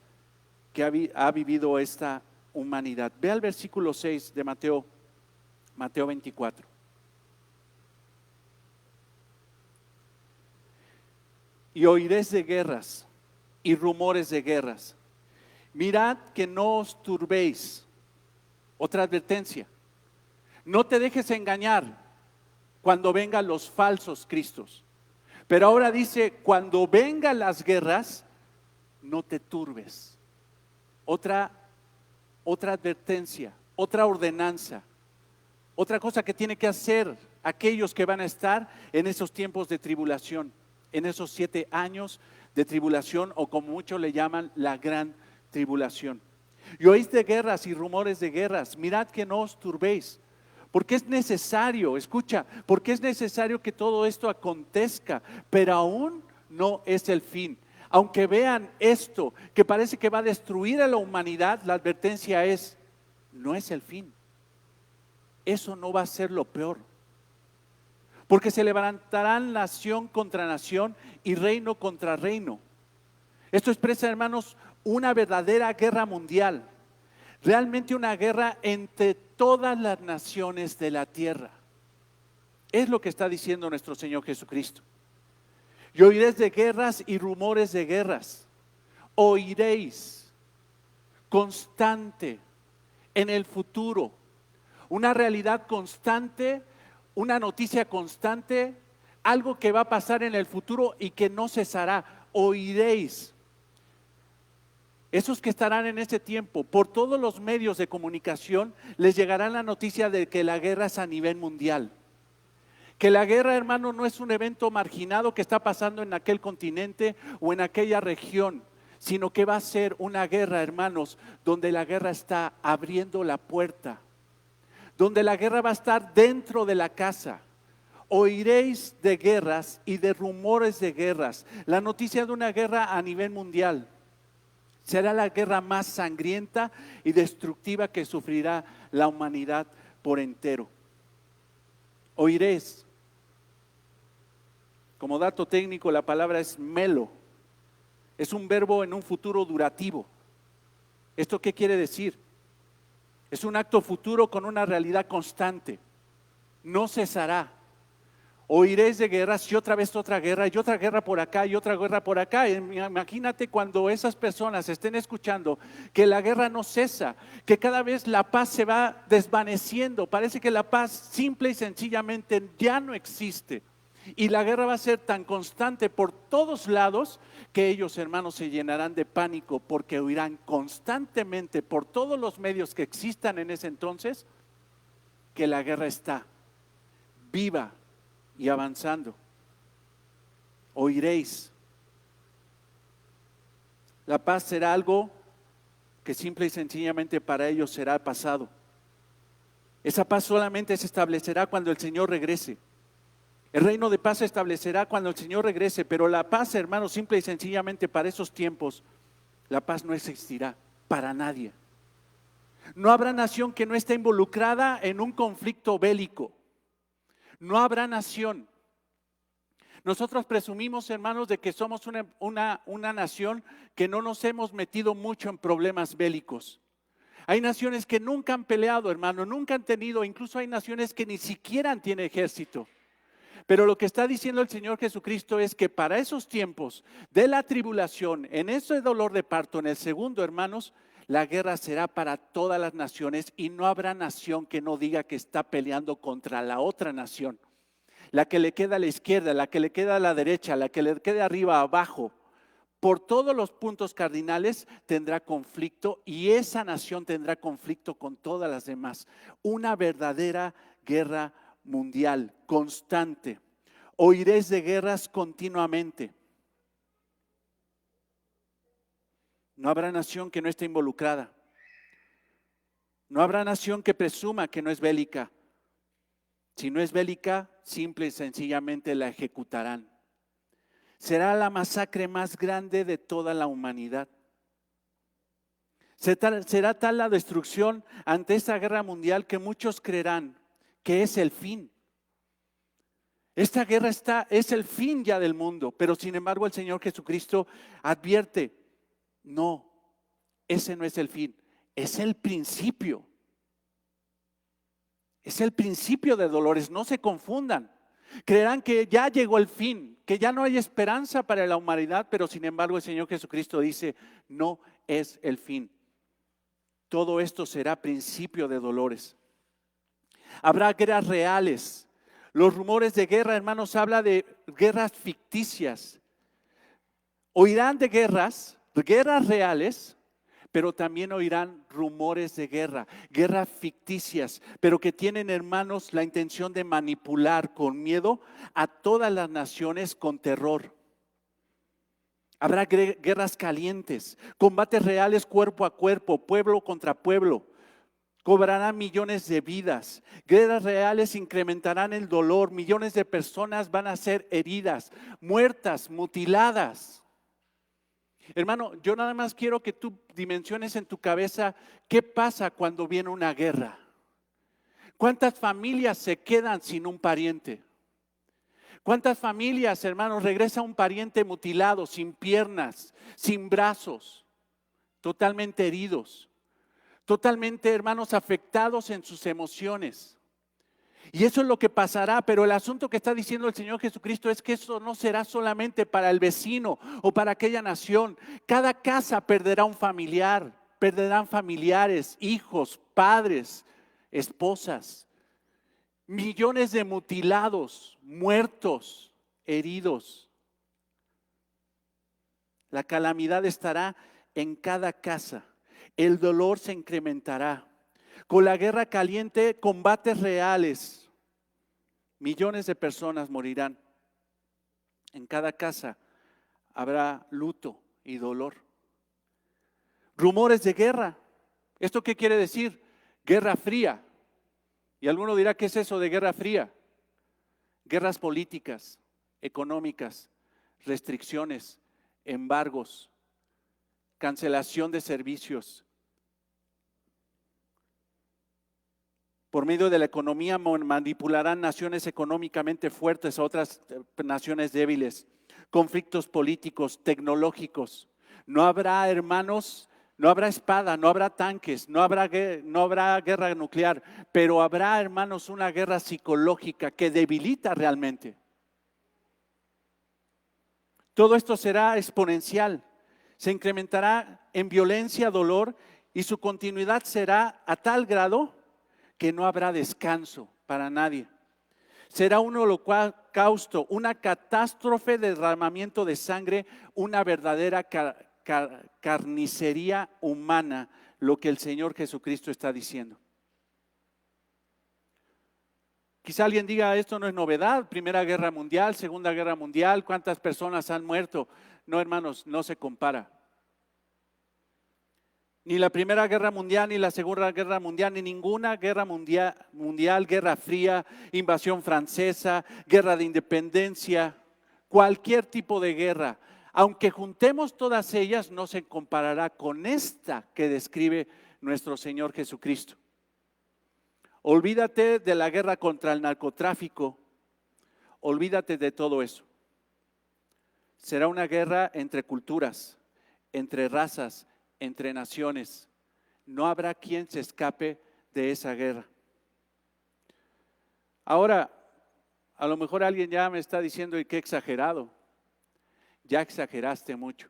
A: que ha vivido esta humanidad. Ve al versículo 6 de Mateo 24. Y oiréis de guerras y rumores de guerras. Mirad que no os turbéis. Otra advertencia. No te dejes engañar cuando vengan los falsos cristos. Pero ahora dice, cuando vengan las guerras, no te turbes. Otra advertencia, otra ordenanza, otra cosa que tiene que hacer aquellos que van a estar en esos tiempos de tribulación, en esos 7 años de tribulación, o como muchos le llaman, la gran tribulación. Y oís de guerras y rumores de guerras, mirad que no os turbéis, porque es necesario, escucha, porque es necesario que todo esto acontezca, pero aún no es el fin. Aunque vean esto, que parece que va a destruir a la humanidad, la advertencia es, no es el fin. Eso no va a ser lo peor. Porque se levantarán nación contra nación y reino contra reino. Esto expresa, hermanos, una verdadera guerra mundial. Realmente una guerra entre todas las naciones de la tierra. Es lo que está diciendo nuestro Señor Jesucristo. Y oiréis de guerras y rumores de guerras. Oiréis constante en el futuro. Una realidad constante, una noticia constante, algo que va a pasar en el futuro y que no cesará. Oiréis. Esos que estarán en ese tiempo, por todos los medios de comunicación, les llegará la noticia de que la guerra es a nivel mundial. Que la guerra, hermano, no es un evento marginado que está pasando en aquel continente o en aquella región, sino que va a ser una guerra, hermanos, donde la guerra está abriendo la puerta, donde la guerra va a estar dentro de la casa. Oiréis de guerras y de rumores de guerras. La noticia de una guerra a nivel mundial. Será la guerra más sangrienta y destructiva que sufrirá la humanidad por entero. Oiréis. Como dato técnico, la palabra es melo. Es un verbo en un futuro durativo. ¿Esto qué quiere decir? Es un acto futuro con una realidad constante. No cesará. Oiréis de guerras y otra vez otra guerra y otra guerra por acá y otra guerra por acá. Imagínate cuando esas personas estén escuchando que la guerra no cesa, que cada vez la paz se va desvaneciendo. Parece que la paz simple y sencillamente ya no existe. Y la guerra va a ser tan constante por todos lados que ellos, hermanos, se llenarán de pánico porque oirán constantemente por todos los medios que existan en ese entonces que la guerra está viva y avanzando. Oiréis. La paz será algo que simple y sencillamente para ellos será pasado. Esa paz solamente se establecerá cuando el Señor regrese. El reino de paz se establecerá cuando el Señor regrese, pero la paz, hermanos, simple y sencillamente para esos tiempos, la paz no existirá para nadie. No habrá nación que no esté involucrada en un conflicto bélico. No habrá nación. Nosotros presumimos, hermanos, de que somos una nación que no nos hemos metido mucho en problemas bélicos. Hay naciones que nunca han peleado, hermano, nunca han tenido, incluso hay naciones que ni siquiera tienen ejército. Pero lo que está diciendo el Señor Jesucristo es que para esos tiempos de la tribulación, en ese dolor de parto, en el segundo, hermanos, la guerra será para todas las naciones y no habrá nación que no diga que está peleando contra la otra nación. La que le queda a la izquierda, la que le queda a la derecha, la que le queda arriba, abajo. Por todos los puntos cardinales tendrá conflicto y esa nación tendrá conflicto con todas las demás. Una verdadera guerra mundial, constante. Oiréis de guerras continuamente. No habrá nación que no esté involucrada. No habrá nación que presuma que no es bélica. Si no es bélica, simple y sencillamente la ejecutarán. Será la masacre más grande de toda la humanidad. Será tal la destrucción ante esta guerra mundial que muchos creerán que es el fin. Esta guerra es el fin ya del mundo, pero sin embargo el Señor Jesucristo advierte, no, ese no es el fin, es el principio. Es el principio de dolores, no se confundan. Creerán que ya llegó el fin, que ya no hay esperanza para la humanidad, pero sin embargo el Señor Jesucristo dice, no es el fin. Todo esto será principio de dolores. Habrá guerras reales. Los rumores de guerra, hermanos, habla de guerras ficticias. Oirán de guerras reales, pero también oirán rumores de guerra, guerras ficticias, pero que tienen, hermanos, la intención de manipular con miedo a todas las naciones con terror. Habrá guerras calientes, combates reales cuerpo a cuerpo, pueblo contra pueblo. Cobrarán millones de vidas. Guerras reales incrementarán el dolor. Millones de personas van a ser heridas, muertas, mutiladas. Hermano, yo nada más quiero que tú dimensiones en tu cabeza qué pasa cuando viene una guerra. ¿Cuántas familias se quedan sin un pariente? ¿Cuántas familias, hermanos, regresa un pariente mutilado, sin piernas, sin brazos, totalmente heridos? Totalmente, hermanos, afectados en sus emociones. Y eso es lo que pasará, pero el asunto que está diciendo el Señor Jesucristo es que eso no será solamente para el vecino o para aquella nación. Cada casa perderá un familiar, perderán familiares, hijos, padres, esposas. Millones de mutilados, muertos, heridos. La calamidad estará en cada casa. El dolor se incrementará. Con la guerra caliente, combates reales. Millones de personas morirán. En cada casa habrá luto y dolor. Rumores de guerra. ¿Esto qué quiere decir? Guerra fría. Y alguno dirá, ¿qué es eso de guerra fría? Guerras políticas, económicas, restricciones, embargos, cancelación de servicios. Por medio de la economía manipularán naciones económicamente fuertes a otras naciones débiles. Conflictos políticos, tecnológicos. No habrá, hermanos, no habrá espada, no habrá tanques, no habrá guerra nuclear, pero habrá, hermanos, una guerra psicológica que debilita realmente. Todo esto será exponencial, se incrementará en violencia, dolor, y su continuidad será a tal grado que no habrá descanso para nadie. Será un holocausto, una catástrofe de derramamiento de sangre, una verdadera carnicería humana, lo que el Señor Jesucristo está diciendo. Quizá alguien diga, esto no es novedad, Primera Guerra Mundial, Segunda Guerra Mundial, ¿cuántas personas han muerto? No, hermanos, no se compara. Ni la Primera Guerra Mundial, ni la Segunda Guerra Mundial, ni ninguna guerra mundial, Guerra Fría, invasión francesa, guerra de independencia, cualquier tipo de guerra, aunque juntemos todas ellas, no se comparará con esta que describe nuestro Señor Jesucristo. Olvídate de la guerra contra el narcotráfico, olvídate de todo eso. Será una guerra entre culturas, entre razas, entre naciones. No habrá quien se escape de esa guerra. Ahora, a lo mejor alguien ya me está diciendo, ¿y qué exagerado? Ya exageraste mucho.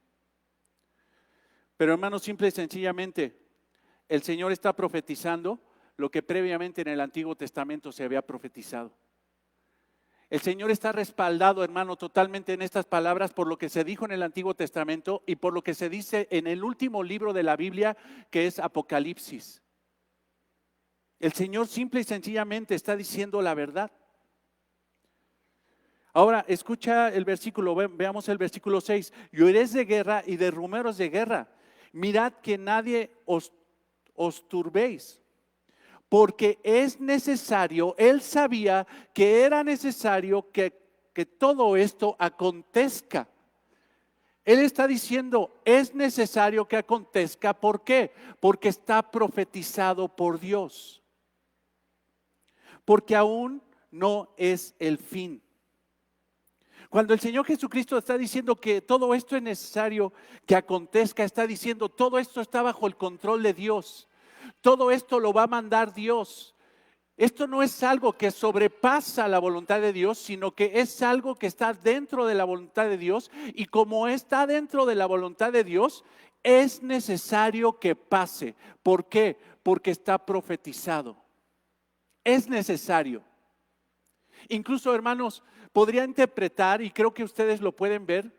A: Pero hermanos, simple y sencillamente, el Señor está profetizando lo que previamente en el Antiguo Testamento se había profetizado. El Señor está respaldado, hermano, totalmente en estas palabras por lo que se dijo en el Antiguo Testamento y por lo que se dice en el último libro de la Biblia, que es Apocalipsis. El Señor simple y sencillamente está diciendo la verdad. Ahora, escucha el versículo, veamos el versículo 6. Y oiréis de guerra y de rumores de guerra. Mirad que nadie os turbéis. Porque es necesario, él sabía que era necesario que todo esto acontezca. Él está diciendo, es necesario que acontezca. ¿Por qué? Porque está profetizado por Dios. Porque aún no es el fin. Cuando el Señor Jesucristo está diciendo que todo esto es necesario que acontezca, está diciendo, todo esto está bajo el control de Dios. Todo esto lo va a mandar Dios. Esto no es algo que sobrepasa la voluntad de Dios, sino que es algo que está dentro de la voluntad de Dios. Y como está dentro de la voluntad de Dios, es necesario que pase. ¿Por qué? Porque está profetizado. Es necesario. Incluso, hermanos, podría interpretar, y creo que ustedes lo pueden ver,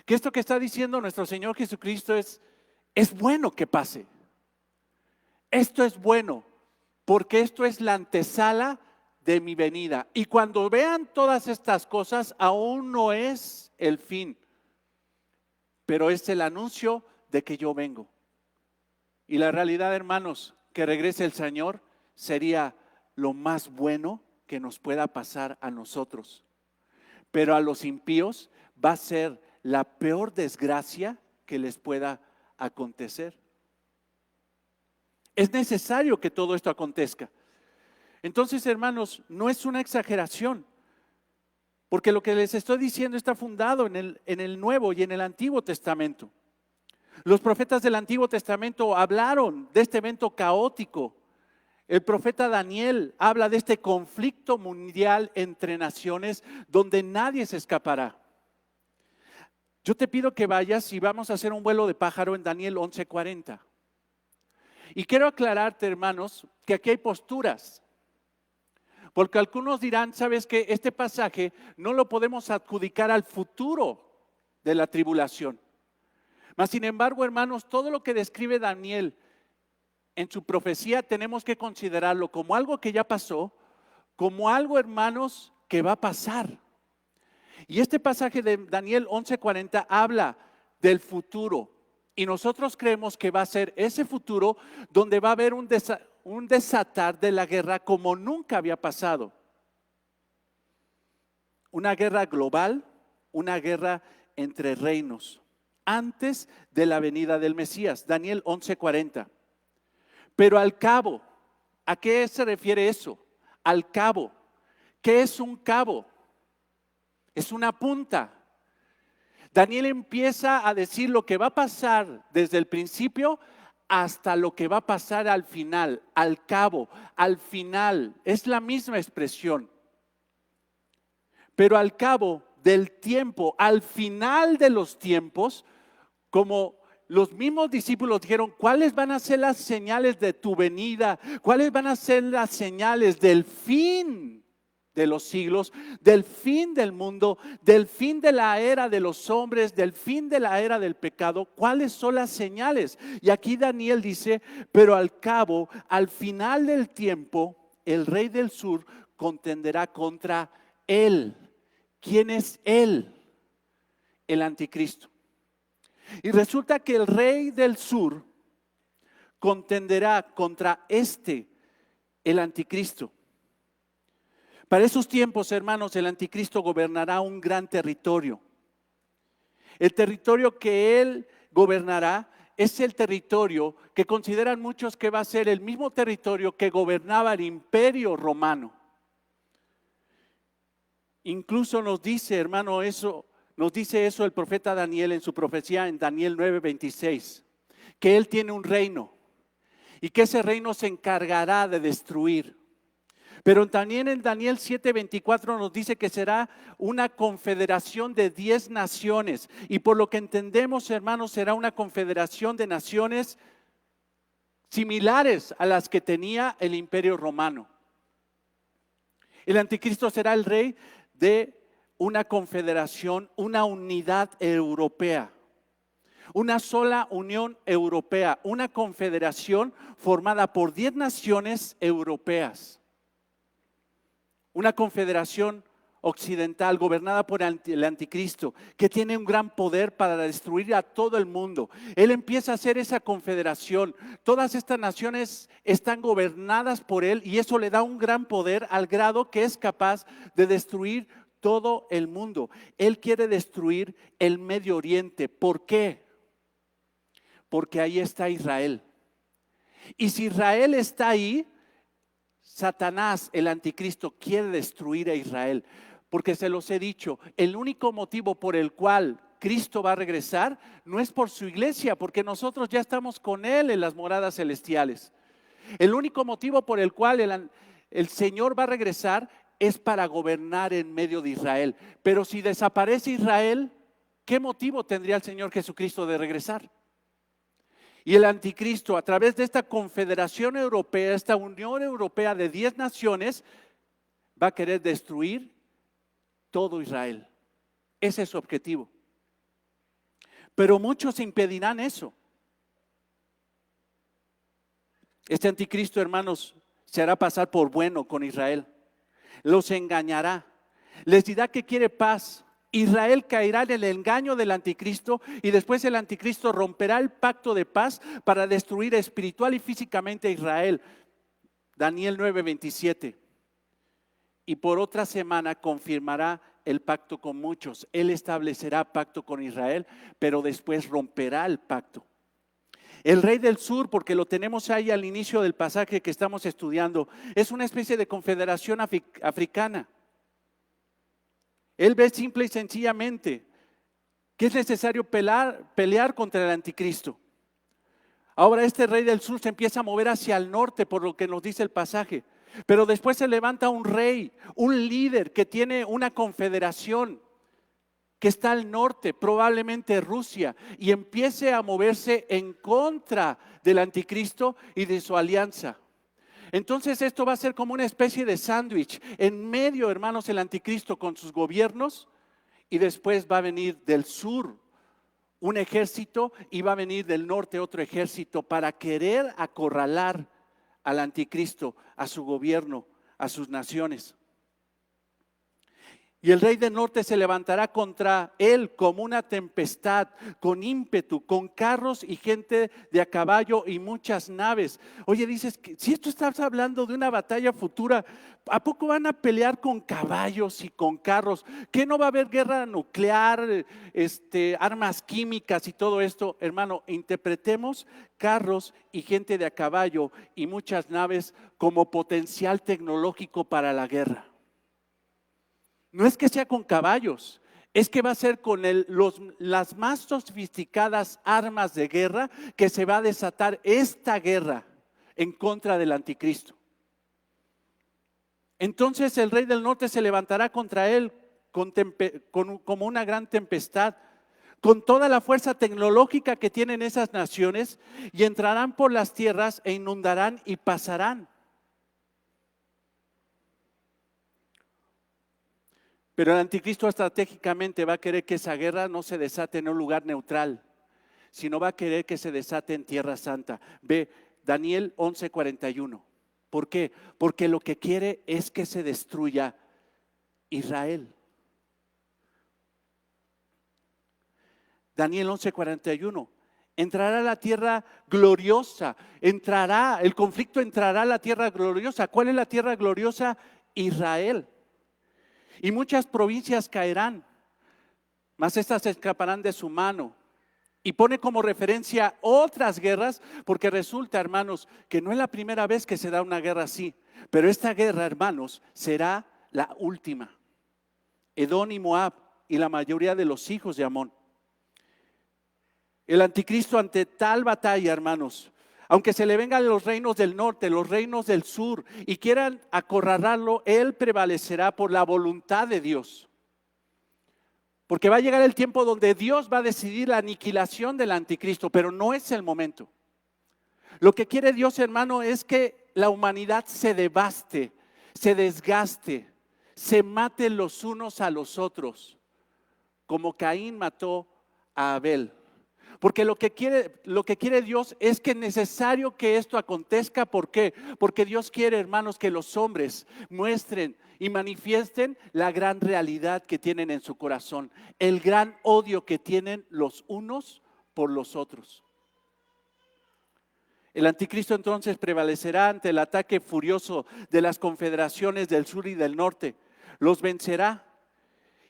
A: que esto que está diciendo nuestro Señor Jesucristo es es bueno que pase. Esto es bueno, porque esto es la antesala de mi venida. Y cuando vean todas estas cosas, aún no es el fin, pero es el anuncio de que yo vengo. Y la realidad, hermanos, que regrese el Señor sería lo más bueno que nos pueda pasar a nosotros. Pero a los impíos va a ser la peor desgracia que les pueda acontecer. Es necesario que todo esto acontezca. Entonces, hermanos, no es una exageración, porque lo que les estoy diciendo está fundado en el Nuevo y en el Antiguo Testamento. Los profetas del Antiguo Testamento hablaron de este evento caótico. El profeta Daniel habla de este conflicto mundial entre naciones donde nadie se escapará. Yo te pido que vayas y vamos a hacer un vuelo de pájaro en Daniel 11:40. Y quiero aclararte, hermanos, que aquí hay posturas. Porque algunos dirán, ¿sabes qué? Este pasaje no lo podemos adjudicar al futuro de la tribulación. Mas, sin embargo, hermanos, todo lo que describe Daniel en su profecía tenemos que considerarlo como algo que ya pasó, como algo, hermanos, que va a pasar. Y este pasaje de Daniel 11:40 habla del futuro. Y nosotros creemos que va a ser ese futuro donde va a haber un desatar de la guerra como nunca había pasado. Una guerra global, una guerra entre reinos, antes de la venida del Mesías. Daniel 11:40. Pero al cabo, ¿a qué se refiere eso? Al cabo. ¿Qué es un cabo? Es una punta. Daniel empieza a decir lo que va a pasar desde el principio hasta lo que va a pasar al final, al cabo, al final. Es la misma expresión. Pero al cabo del tiempo, al final de los tiempos, como los mismos discípulos dijeron, ¿cuáles van a ser las señales de tu venida? ¿Cuáles van a ser las señales del fin de los siglos, del fin del mundo, del fin de la era de los hombres, del fin de la era del pecado? ¿Cuáles son las señales? Y aquí Daniel dice, pero al cabo, al final del tiempo, el rey del sur contenderá contra él. ¿Quién es él? El anticristo. Y resulta que el rey del sur contenderá contra el anticristo. Para esos tiempos, hermanos, el anticristo gobernará un gran territorio. El territorio que él gobernará es el territorio que consideran muchos que va a ser el mismo territorio que gobernaba el imperio romano. Incluso nos dice, hermano, nos dice eso el profeta Daniel en su profecía en Daniel 9:26, que él tiene un reino y que ese reino se encargará de destruir. Pero también en Daniel 7:24 nos dice que será una confederación de 10 naciones. Y por lo que entendemos, hermanos, será una confederación de naciones similares a las que tenía el imperio romano. El anticristo será el rey de una confederación, una unidad europea. Una sola Unión Europea, una confederación formada por 10 naciones europeas. Una confederación occidental gobernada por el anticristo, que tiene un gran poder para destruir a todo el mundo. Él empieza a hacer esa confederación. Todas estas naciones están gobernadas por él y eso le da un gran poder al grado que es capaz de destruir todo el mundo. Él quiere destruir el Medio Oriente. ¿Por qué? Porque ahí está Israel. Y si Israel está ahí, Satanás, el anticristo, quiere destruir a Israel. Porque se los he dicho, el único motivo por el cual Cristo va a regresar no es por su iglesia, porque nosotros ya estamos con Él en las moradas celestiales. El único motivo por el cual el Señor va a regresar es para gobernar en medio de Israel. Pero si desaparece Israel, ¿qué motivo tendría el Señor Jesucristo de regresar? Y el anticristo, a través de esta confederación europea, esta Unión Europea de 10 naciones, va a querer destruir todo Israel. Ese es su objetivo. Pero muchos impedirán eso. Este anticristo, hermanos, se hará pasar por bueno con Israel. Los engañará. Les dirá que quiere paz. Israel caerá en el engaño del anticristo y después el anticristo romperá el pacto de paz para destruir espiritual y físicamente a Israel. Daniel 9:27. Y por otra semana confirmará el pacto con muchos. Él establecerá pacto con Israel, pero después romperá el pacto. El rey del sur, porque lo tenemos ahí al inicio del pasaje que estamos estudiando, es una especie de confederación africana. Él ve simple y sencillamente que es necesario pelear contra el anticristo. Ahora este rey del sur se empieza a mover hacia el norte, por lo que nos dice el pasaje. Pero después se levanta un rey, un líder que tiene una confederación que está al norte, probablemente Rusia, y empiece a moverse en contra del anticristo y de su alianza. Entonces esto va a ser como una especie de sándwich. En medio, hermanos, el anticristo con sus gobiernos, y después va a venir del sur un ejército y va a venir del norte otro ejército para querer acorralar al anticristo, a su gobierno, a sus naciones. Y el rey del norte se levantará contra él como una tempestad, con ímpetu, con carros y gente de a caballo y muchas naves. Oye, dices, que si esto estás hablando de una batalla futura, ¿a poco van a pelear con caballos y con carros? ¿Qué no va a haber guerra nuclear, armas químicas y todo esto? Hermano, interpretemos carros y gente de a caballo y muchas naves como potencial tecnológico para la guerra. No es que sea con caballos, es que va a ser con las más sofisticadas armas de guerra que se va a desatar esta guerra en contra del anticristo. Entonces el rey del norte se levantará contra él como una gran tempestad, con toda la fuerza tecnológica que tienen esas naciones, y entrarán por las tierras e inundarán y pasarán. Pero el anticristo estratégicamente va a querer que esa guerra no se desate en un lugar neutral, sino va a querer que se desate en Tierra Santa. Ve Daniel 11:41. ¿Por qué? Porque lo que quiere es que se destruya Israel. Daniel 11:41. Entrará a la tierra gloriosa, el conflicto entrará a la tierra gloriosa. ¿Cuál es la tierra gloriosa? Israel. Y muchas provincias caerán, mas estas escaparán de su mano. Y pone como referencia otras guerras, porque resulta, hermanos, que no es la primera vez que se da una guerra así. Pero esta guerra, hermanos, será la última. Edom y Moab y la mayoría de los hijos de Amón. El anticristo ante tal batalla, hermanos, aunque se le vengan los reinos del norte, los reinos del sur y quieran acorralarlo, él prevalecerá por la voluntad de Dios. Porque va a llegar el tiempo donde Dios va a decidir la aniquilación del anticristo, pero no es el momento. Lo que quiere Dios, hermano, es que la humanidad se devaste, se desgaste, se maten los unos a los otros, como Caín mató a Abel. Porque lo que quiere Dios es que es necesario que esto acontezca. ¿Por qué? Porque Dios quiere, hermanos, que los hombres muestren y manifiesten la gran realidad que tienen en su corazón, el gran odio que tienen los unos por los otros. El anticristo entonces prevalecerá ante el ataque furioso de las confederaciones del sur y del norte. Los vencerá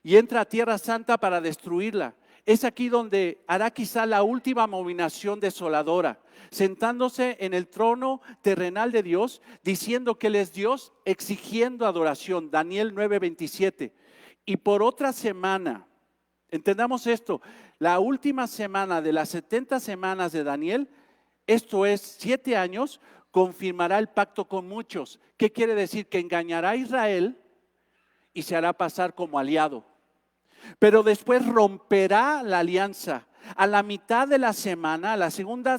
A: y entra a Tierra Santa para destruirla. Es aquí donde hará quizá la última abominación desoladora, sentándose en el trono terrenal de Dios, diciendo que Él es Dios, exigiendo adoración. Daniel 9:27. Y por otra semana, entendamos esto, la última semana de las 70 semanas de Daniel, esto es 7 años, confirmará el pacto con muchos. ¿Qué quiere decir? Que engañará a Israel y se hará pasar como aliado. Pero después romperá la alianza. A la mitad de la semana, la segunda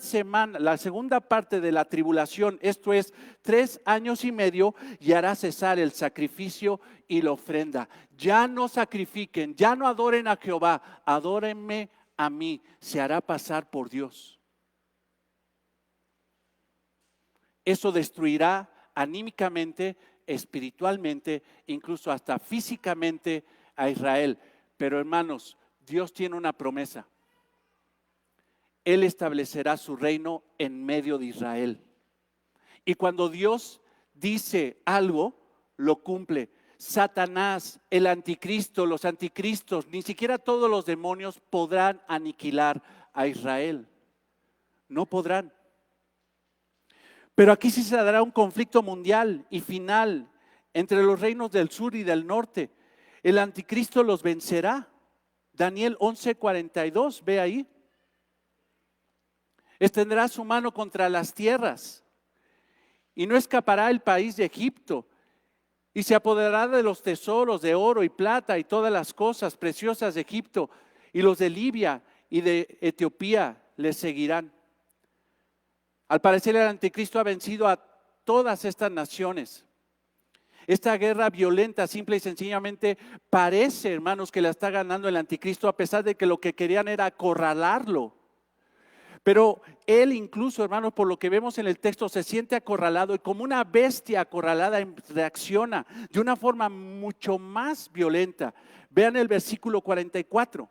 A: parte de la tribulación, esto es 3 años y medio, y hará cesar el sacrificio y la ofrenda. Ya no sacrifiquen, ya no adoren a Jehová, adórenme a mí. Se hará pasar por Dios. Eso destruirá anímicamente, espiritualmente, incluso hasta físicamente a Israel. Pero hermanos, Dios tiene una promesa. Él establecerá su reino en medio de Israel. Y cuando Dios dice algo, lo cumple. Satanás, el anticristo, los anticristos, ni siquiera todos los demonios podrán aniquilar a Israel. No podrán. Pero aquí sí se dará un conflicto mundial y final entre los reinos del sur y del norte. El anticristo los vencerá. Daniel 11:42, ve ahí. Extenderá su mano contra las tierras y no escapará el país de Egipto, y se apoderará de los tesoros de oro y plata y todas las cosas preciosas de Egipto, y los de Libia y de Etiopía les seguirán. Al parecer el anticristo ha vencido a todas estas naciones. Esta guerra violenta simple y sencillamente parece, hermanos, que la está ganando el anticristo, a pesar de que lo que querían era acorralarlo. Pero él incluso, hermanos, por lo que vemos en el texto, se siente acorralado y como una bestia acorralada reacciona de una forma mucho más violenta. Vean el versículo 44.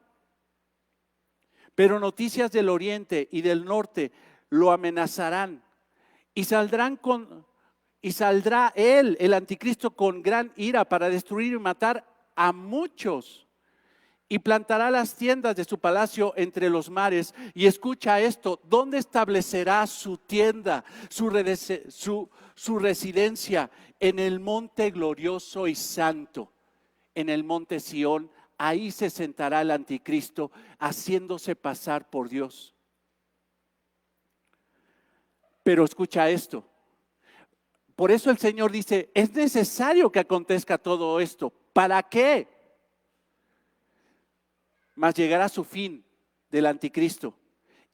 A: Pero noticias del oriente y del norte lo amenazarán y saldrá él, el anticristo, con gran ira para destruir y matar a muchos. Y plantará las tiendas de su palacio entre los mares. Y escucha esto, ¿dónde establecerá su tienda, su residencia? En el monte glorioso y santo, en el monte Sión. Ahí se sentará el anticristo, haciéndose pasar por Dios. Pero escucha esto. Por eso el Señor dice, es necesario que acontezca todo esto. ¿Para qué? Mas llegará su fin del anticristo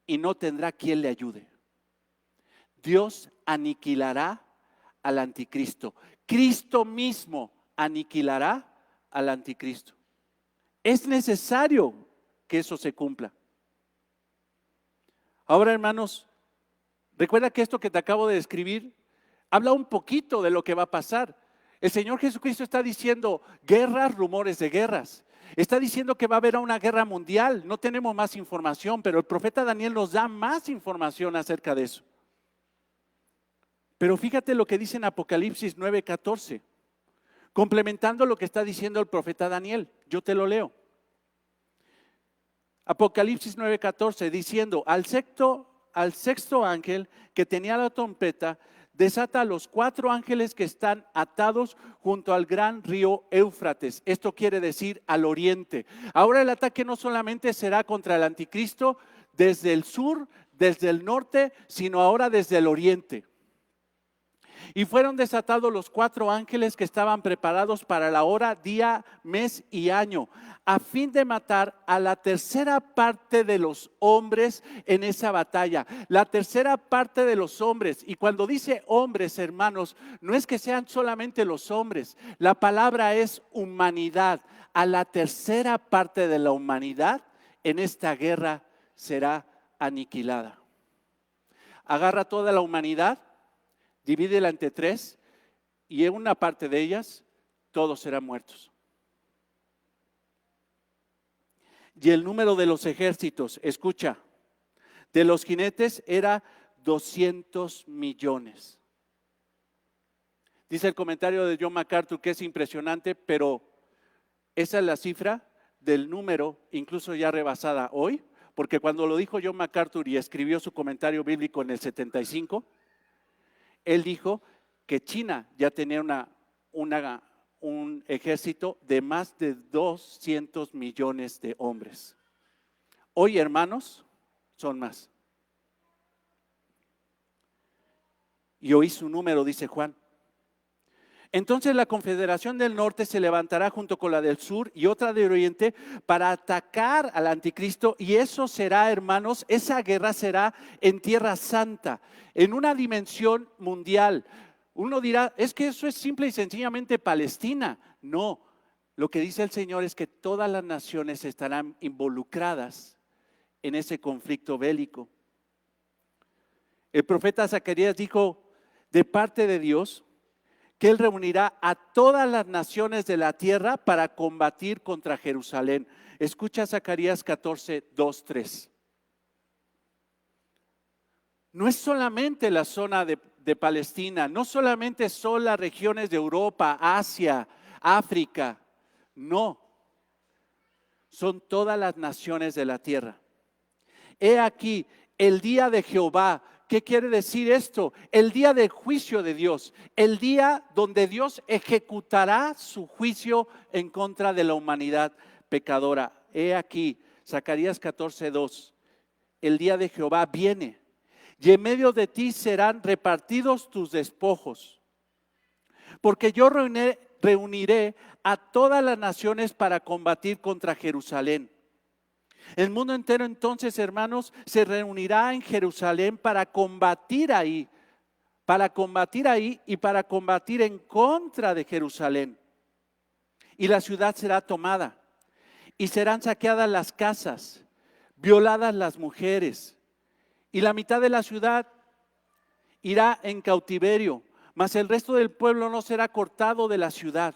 A: y no tendrá quien le ayude. Dios aniquilará al anticristo. Cristo mismo aniquilará al anticristo. Es necesario que eso se cumpla. Ahora, hermanos, recuerda que esto que te acabo de describir habla un poquito de lo que va a pasar. El Señor Jesucristo está diciendo guerras, rumores de guerras. Está diciendo que va a haber una guerra mundial. No tenemos más información, pero el profeta Daniel nos da más información acerca de eso. Pero fíjate lo que dice en Apocalipsis 9:14, complementando lo que está diciendo el profeta Daniel. Yo te lo leo. Apocalipsis 9:14, diciendo, al sexto ángel que tenía la trompeta, desata a los 4 ángeles que están atados junto al gran río Éufrates. Esto quiere decir al oriente. Ahora el ataque no solamente será contra el anticristo desde el sur, desde el norte, sino ahora desde el oriente. Y fueron desatados los 4 ángeles que estaban preparados para la hora, día, mes y año, a fin de matar a la tercera parte de los hombres en esa batalla. La tercera parte de los hombres. Y cuando dice hombres, hermanos, no es que sean solamente los hombres. La palabra es humanidad. A la tercera parte de la humanidad en esta guerra será aniquilada. Agarra toda la humanidad, divídela entre 3 y en una parte de ellas todos serán muertos. Y el número de los ejércitos, escucha, de los jinetes era 200 millones. Dice el comentario de John MacArthur que es impresionante, pero esa es la cifra del número, incluso ya rebasada hoy, porque cuando lo dijo John MacArthur y escribió su comentario bíblico en el 75, él dijo que China ya tenía un ejército de más de 200 millones de hombres. Hoy, hermanos, son más. Y oí su número, dice Juan. Entonces la confederación del norte se levantará junto con la del sur y otra del oriente para atacar al anticristo, y eso será, hermanos, esa guerra será en Tierra Santa, en una dimensión mundial. Uno dirá, es que eso es simple y sencillamente Palestina. No, lo que dice el Señor es que todas las naciones estarán involucradas en ese conflicto bélico. El profeta Zacarías dijo, de parte de Dios, que Él reunirá a todas las naciones de la tierra para combatir contra Jerusalén. Escucha Zacarías 14, 2, 3. No es solamente la zona de Palestina, no solamente son las regiones de Europa, Asia, África, no, son todas las naciones de la tierra. He aquí el día de Jehová. ¿Qué quiere decir esto? El día del juicio de Dios, el día donde Dios ejecutará su juicio en contra de la humanidad pecadora. He aquí, Zacarías 14, 2, el día de Jehová viene. Y en medio de ti serán repartidos tus despojos, porque yo reuniré a todas las naciones para combatir contra Jerusalén. El mundo entero entonces, hermanos, se reunirá en Jerusalén para combatir ahí y para combatir en contra de Jerusalén. Y la ciudad será tomada y serán saqueadas las casas, violadas las mujeres. Y la mitad de la ciudad irá en cautiverio, mas el resto del pueblo no será cortado de la ciudad.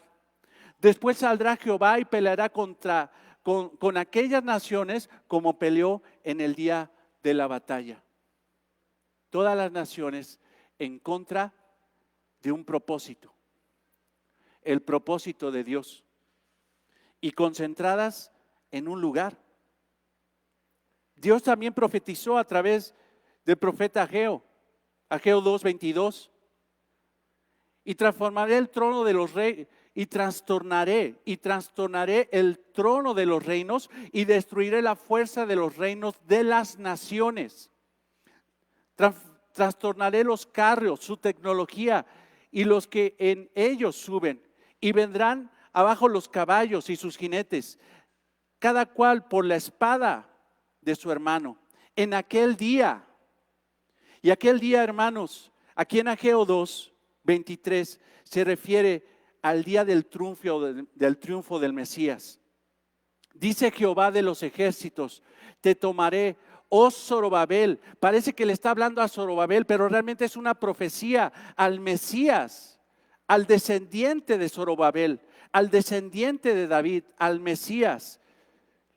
A: Después saldrá Jehová y peleará con aquellas naciones como peleó en el día de la batalla. Todas las naciones en contra de un propósito, el propósito de Dios, y concentradas en un lugar. Dios también profetizó a través del profeta Ageo 2:22, y transformaré el trono de los reyes, y trastornaré el trono de los reinos, y destruiré la fuerza de los reinos de las naciones. Trastornaré los carros, su tecnología, y los que en ellos suben, y vendrán abajo los caballos y sus jinetes, cada cual por la espada de su hermano. En aquel día, y aquel día, hermanos, aquí en Ageo 2:23 se refiere al día del triunfo del Mesías. Dice Jehová de los ejércitos: te tomaré, oh Zorobabel. Parece que le está hablando a Zorobabel, pero realmente es una profecía al Mesías, al descendiente de Zorobabel, al descendiente de David, al Mesías.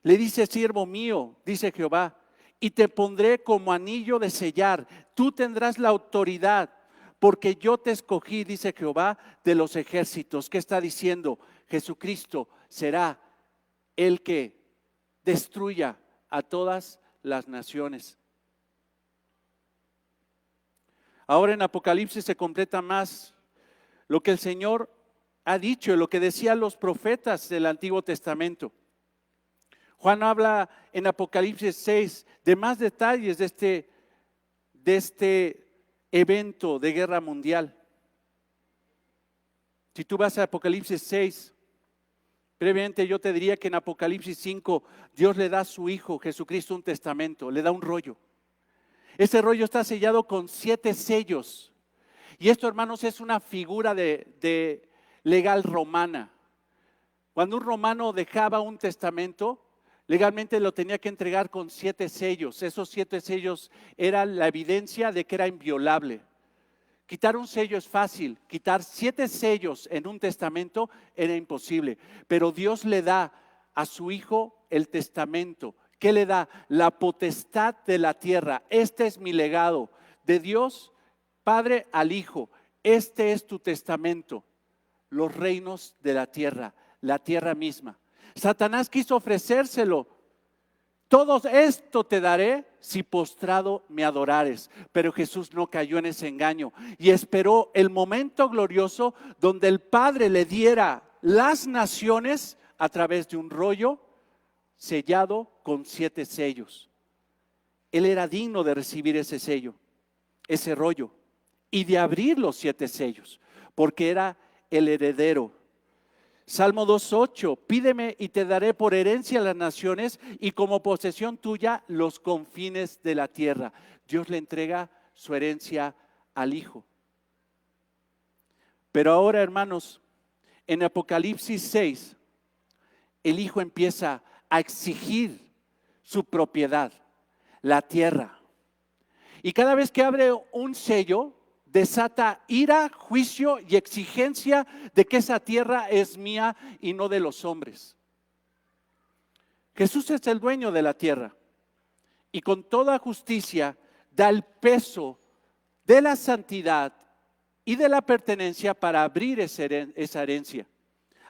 A: Le dice: siervo mío, dice Jehová, y te pondré como anillo de sellar. Tú tendrás la autoridad, porque yo te escogí, dice Jehová de los ejércitos. ¿Qué está diciendo? Jesucristo será el que destruya a todas las naciones. Ahora en Apocalipsis se completa más lo que el Señor ha dicho, lo que decían los profetas del Antiguo Testamento. Juan habla en Apocalipsis 6 de más detalles de este evento de guerra mundial. Si tú vas a Apocalipsis 6, previamente yo te diría que en Apocalipsis 5 Dios le da a su Hijo Jesucristo un testamento, le da un rollo. Ese rollo está sellado con 7 sellos. Y esto, hermanos, es una figura de legal romana. Cuando un romano dejaba un testamento, legalmente lo tenía que entregar con 7 sellos. Esos 7 sellos eran la evidencia de que era inviolable. Quitar un sello es fácil, quitar 7 sellos en un testamento era imposible. Pero Dios le da a su Hijo el testamento. ¿Qué le da? La potestad de la tierra. Este es mi legado, de Dios Padre al Hijo. Este es tu testamento, los reinos de la tierra misma. Satanás quiso ofrecérselo: todo esto te daré si postrado me adorares. Pero Jesús no cayó en ese engaño y esperó el momento glorioso donde el Padre le diera las naciones a través de un rollo sellado con 7 sellos. Él era digno de recibir ese sello, ese rollo, y de abrir los 7 sellos, porque era el heredero. Salmo 2:8, pídeme y te daré por herencia las naciones y como posesión tuya los confines de la tierra. Dios le entrega su herencia al Hijo. Pero ahora, hermanos, en Apocalipsis 6, el Hijo empieza a exigir su propiedad, la tierra. Y cada vez que abre un sello, desata ira, juicio y exigencia de que esa tierra es mía y no de los hombres. Jesús es el dueño de la tierra y con toda justicia da el peso de la santidad y de la pertenencia para abrir esa herencia.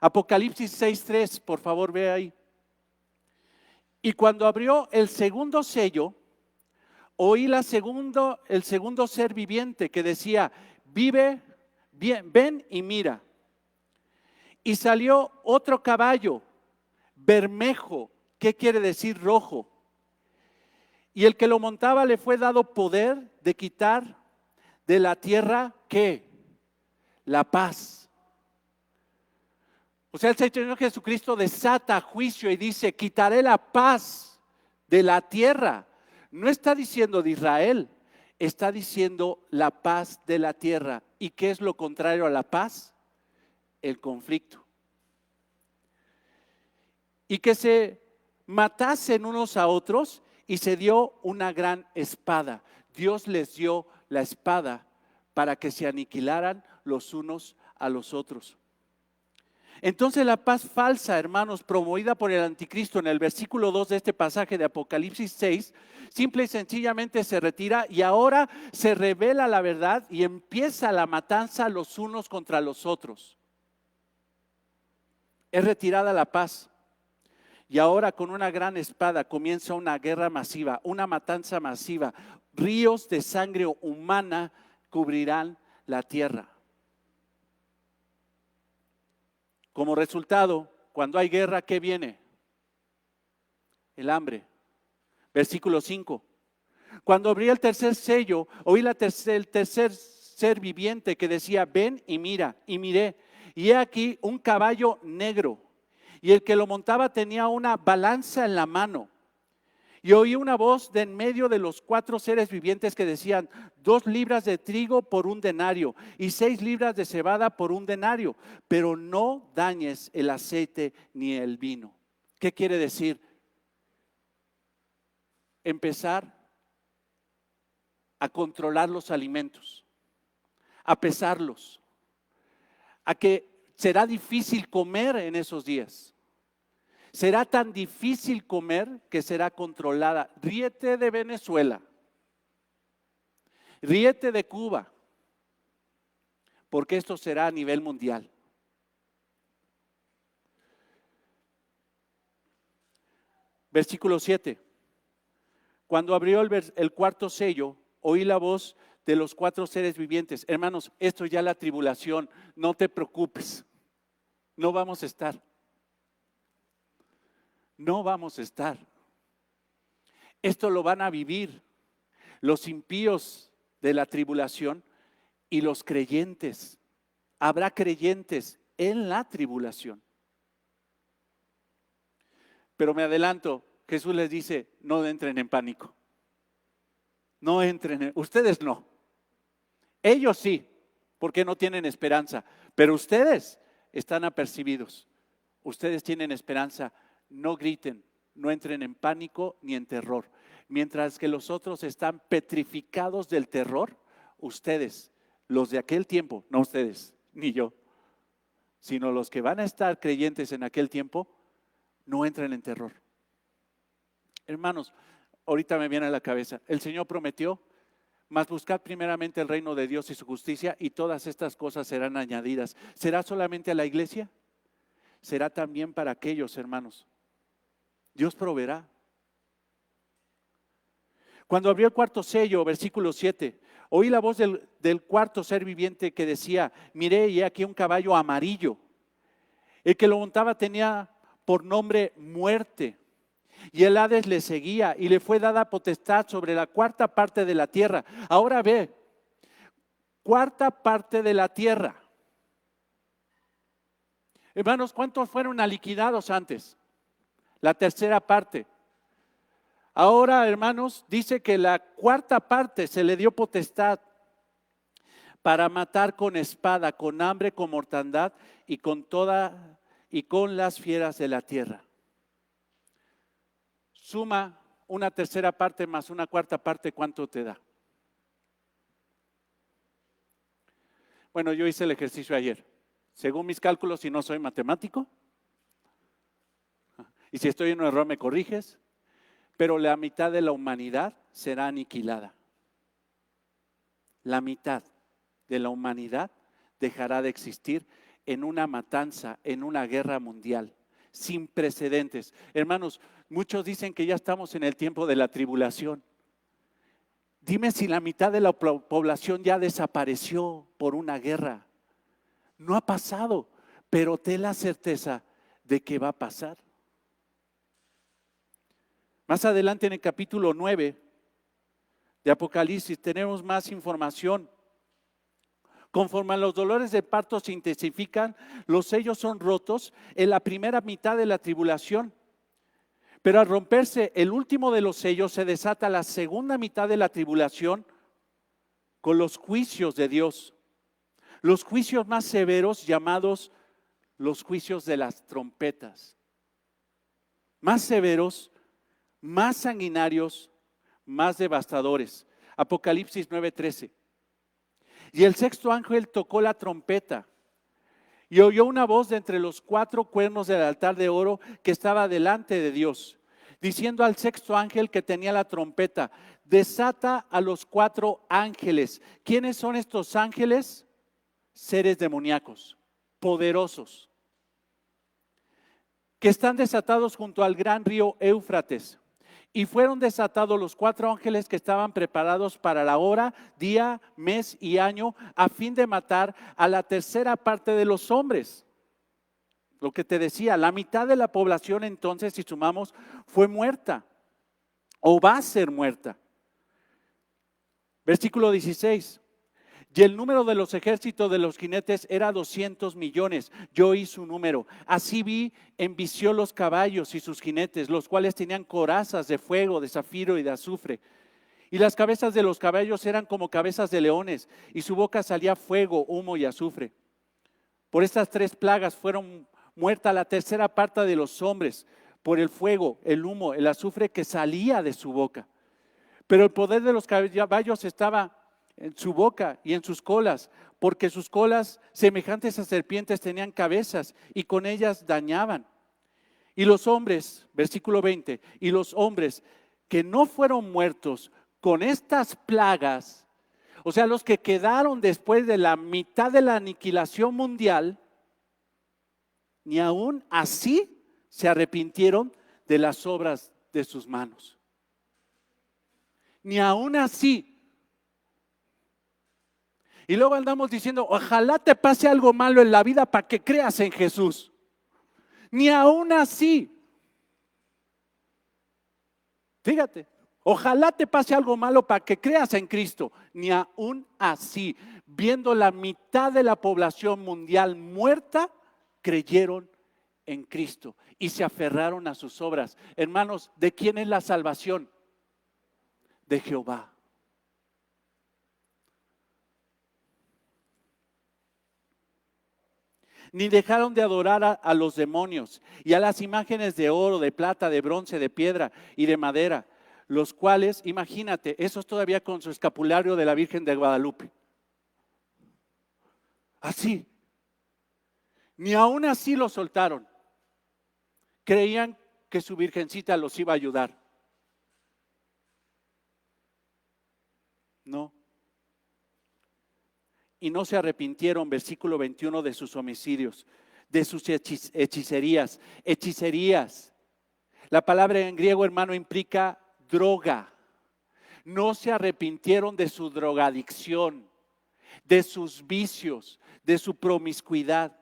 A: Apocalipsis 6:3, por favor, ve ahí. Y cuando abrió el segundo sello, oí el segundo ser viviente que decía, vive, bien, ven y mira. Y salió otro caballo, bermejo, ¿qué quiere decir rojo? Y el que lo montaba le fue dado poder de quitar de la tierra, ¿qué? La paz. O sea, el Señor Jesucristo desata juicio y dice, quitaré la paz de la tierra. No está diciendo de Israel, está diciendo la paz de la tierra. ¿Y qué es lo contrario a la paz? El conflicto. Y que se matasen unos a otros y se dio una gran espada. Dios les dio la espada para que se aniquilaran los unos a los otros. Entonces la paz falsa, hermanos, promovida por el anticristo en el versículo 2 de este pasaje de Apocalipsis 6, simple y sencillamente se retira y ahora se revela la verdad y empieza la matanza los unos contra los otros. Es retirada la paz y ahora con una gran espada comienza una guerra masiva, una matanza masiva. Ríos de sangre humana cubrirán la tierra. Como resultado, cuando hay guerra, ¿qué viene? El hambre. Versículo 5. Cuando abrí el tercer sello, oí el tercer ser viviente que decía, ven y mira, y miré, y he aquí un caballo negro, y el que lo montaba tenía una balanza en la mano. Y oí una voz de en medio de los 4 seres vivientes que decían, 2 libras de trigo por 1 denario y 6 libras de cebada por 1 denario, pero no dañes el aceite ni el vino. ¿Qué quiere decir? Empezar a controlar los alimentos, a pesarlos, a que será difícil comer en esos días. Será tan difícil comer que será controlada. Ríete de Venezuela, ríete de Cuba, porque esto será a nivel mundial. Versículo 7. Cuando abrió el cuarto sello, oí la voz de los 4 seres vivientes. Hermanos, esto ya es la tribulación, no te preocupes, no vamos a estar. No vamos a estar. Esto lo van a vivir los impíos de la tribulación y los creyentes. Habrá creyentes en la tribulación. Pero me adelanto, Jesús les dice, no entren en pánico. No entren, ustedes no. Ellos sí, porque no tienen esperanza. Pero ustedes están apercibidos. Ustedes tienen esperanza. No griten, no entren en pánico ni en terror. Mientras que los otros están petrificados del terror, ustedes, los de aquel tiempo, no ustedes, ni yo, sino los que van a estar creyentes en aquel tiempo, no entren en terror. Hermanos, ahorita me viene a la cabeza, el Señor prometió, mas buscad primeramente el reino de Dios y su justicia y todas estas cosas serán añadidas. ¿Será solamente a la iglesia? Será también para aquellos, hermanos. Dios proveerá. Cuando abrió el cuarto sello, versículo 7, oí la voz del cuarto ser viviente que decía, miré y he aquí un caballo amarillo. El que lo montaba tenía por nombre muerte. Y el Hades le seguía y le fue dada potestad sobre la 4ª parte de la tierra. Ahora ve, 4ª parte de la tierra. Hermanos, ¿cuántos fueron aniquilados antes? La 3ª parte. Ahora, hermanos, dice que la 4ª parte se le dio potestad para matar con espada, con hambre, con mortandad y con las fieras de la tierra. Suma una 3ª parte más una 4ª parte, ¿cuánto te da? Bueno, yo hice el ejercicio ayer. Según mis cálculos, si no soy matemático, y si estoy en un error me corriges, pero la mitad de la humanidad será aniquilada. La mitad de la humanidad dejará de existir en una matanza, en una guerra mundial, sin precedentes. Hermanos, muchos dicen que ya estamos en el tiempo de la tribulación. Dime si la mitad de la población ya desapareció por una guerra. No ha pasado, pero ten la certeza de que va a pasar. Más adelante en el capítulo 9 de Apocalipsis tenemos más información. Conforme a los dolores de parto se intensifican, los sellos son rotos en la primera mitad de la tribulación. Pero al romperse el último de los sellos se desata la segunda mitad de la tribulación con los juicios de Dios. Los juicios más severos llamados los juicios de las trompetas. Más severos, más sanguinarios, más devastadores. Apocalipsis 9:13. Y el sexto ángel tocó la trompeta y oyó una voz de entre los 4 cuernos del altar de oro que estaba delante de Dios, diciendo al sexto ángel que tenía la trompeta: desata a los 4 ángeles. ¿Quiénes son estos ángeles? Seres demoníacos, poderosos, que están desatados junto al gran río Éufrates. Y fueron desatados los 4 ángeles que estaban preparados para la hora, día, mes y año, a fin de matar a la tercera parte de los hombres. Lo que te decía, la mitad de la población entonces, si sumamos, fue muerta o va a ser muerta. Versículo 16. Y el número de los ejércitos de los jinetes era 200 millones. Yo oí su número. Así vi en visión los caballos y sus jinetes, los cuales tenían corazas de fuego, de zafiro y de azufre. Y las cabezas de los caballos eran como cabezas de leones, y su boca salía fuego, humo y azufre. Por estas 3 plagas fueron muerta la tercera parte de los hombres, por el fuego, el humo, el azufre que salía de su boca. Pero el poder de los caballos estaba en su boca y en sus colas, porque sus colas, semejantes a serpientes, tenían cabezas y con ellas dañaban. Y los hombres, versículo 20, y los hombres que no fueron muertos con estas plagas, o sea, los que quedaron después de la mitad de la aniquilación mundial, ni aún así se arrepintieron de las obras de sus manos. Ni aún así. Y luego andamos diciendo, ojalá te pase algo malo en la vida para que creas en Jesús. Ni aún así. Fíjate, ojalá te pase algo malo para que creas en Cristo. Ni aún así, viendo la mitad de la población mundial muerta, creyeron en Cristo y se aferraron a sus obras. Hermanos, ¿de quién es la salvación? De Jehová. Ni dejaron de adorar a los demonios y a las imágenes de oro, de plata, de bronce, de piedra y de madera, los cuales, imagínate, esos todavía con su escapulario de la Virgen de Guadalupe. Así. Ni aún así lo soltaron. Creían que su virgencita los iba a ayudar. No. Y no se arrepintieron, versículo 21, de sus homicidios, de sus hechicerías. Hechicerías. La palabra en griego, hermano, implica droga. No se arrepintieron de su drogadicción, de sus vicios, de su promiscuidad,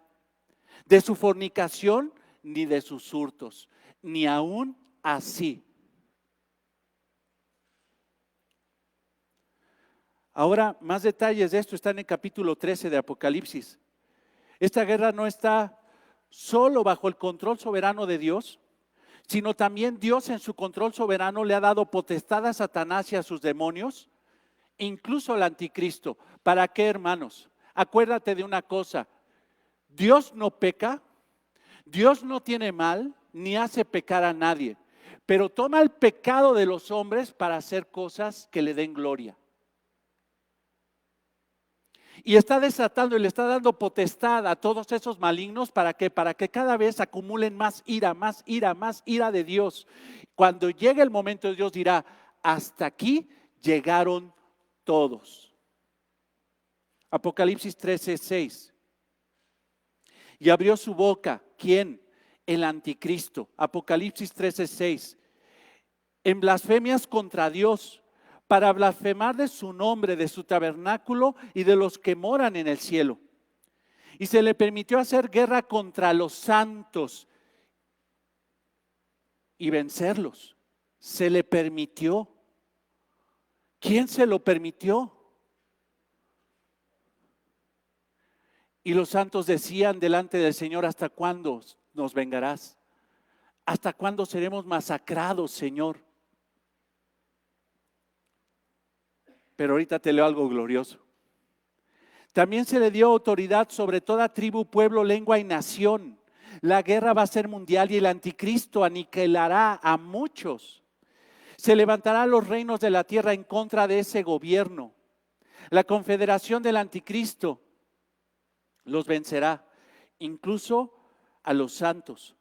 A: de su fornicación, ni de sus hurtos, ni aún así. Ahora, más detalles de esto están en el capítulo 13 de Apocalipsis. Esta guerra no está solo bajo el control soberano de Dios, sino también Dios en su control soberano le ha dado potestad a Satanás y a sus demonios, incluso al anticristo. ¿Para qué, hermanos? Acuérdate de una cosa, Dios no peca, Dios no tiene mal, ni hace pecar a nadie, pero toma el pecado de los hombres para hacer cosas que le den gloria. Y está desatando y le está dando potestad a todos esos malignos para que cada vez acumulen más ira, más ira, más ira de Dios. Cuando llegue el momento, Dios dirá: hasta aquí llegaron todos. Apocalipsis 13:6. Y abrió su boca, ¿quién? El anticristo. Apocalipsis 13:6. En blasfemias contra Dios, para blasfemar de su nombre, de su tabernáculo y de los que moran en el cielo. Y se le permitió hacer guerra contra los santos y vencerlos. Se le permitió. ¿Quién se lo permitió? Y los santos decían delante del Señor: ¿hasta cuándo nos vengarás? ¿Hasta cuándo seremos masacrados, Señor? Pero ahorita te leo algo glorioso. También se le dio autoridad sobre toda tribu, pueblo, lengua y nación. La guerra va a ser mundial y el anticristo aniquilará a muchos. Se levantarán los reinos de la tierra en contra de ese gobierno. La confederación del anticristo los vencerá, incluso a los santos.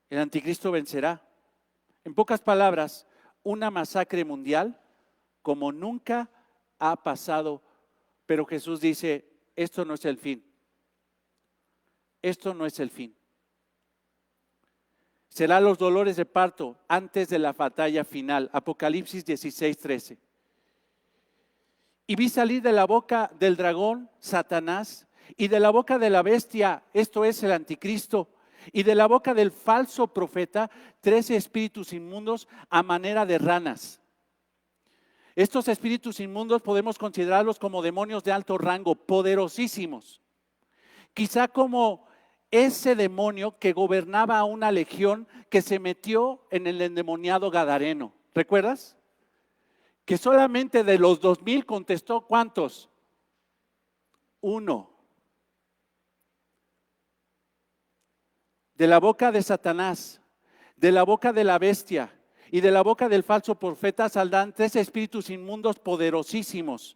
A: El anticristo vencerá. En pocas palabras, una masacre mundial como nunca ha pasado. Pero Jesús dice: esto no es el fin. Esto no es el fin. Serán los dolores de parto antes de la batalla final. Apocalipsis 16:13. Y vi salir de la boca del dragón, Satanás, y de la boca de la bestia, esto es el anticristo, y de la boca del falso profeta, 13 espíritus inmundos a manera de ranas. Estos espíritus inmundos podemos considerarlos como demonios de alto rango, poderosísimos. Quizá como ese demonio que gobernaba a una legión que se metió en el endemoniado gadareno. ¿Recuerdas? Que solamente de los 2000 contestó, ¿cuántos? 1. De la boca de Satanás, de la boca de la bestia y de la boca del falso profeta saldrán 3 espíritus inmundos poderosísimos.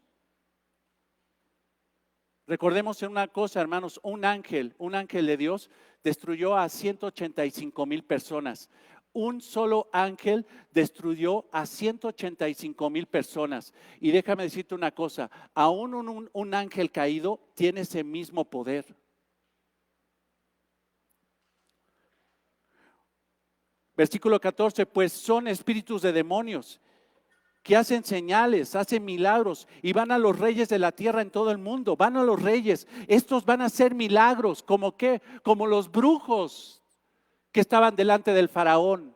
A: Recordemos una cosa, hermanos: un ángel de Dios destruyó a 185,000 personas. Un solo ángel destruyó a 185,000 personas. Y déjame decirte una cosa: aún un ángel caído tiene ese mismo poder. Versículo 14, pues son espíritus de demonios que hacen señales, hacen milagros y van a los reyes de la tierra en todo el mundo. Van a los reyes. Estos van a hacer milagros. ¿Como qué? Como los brujos que estaban delante del faraón.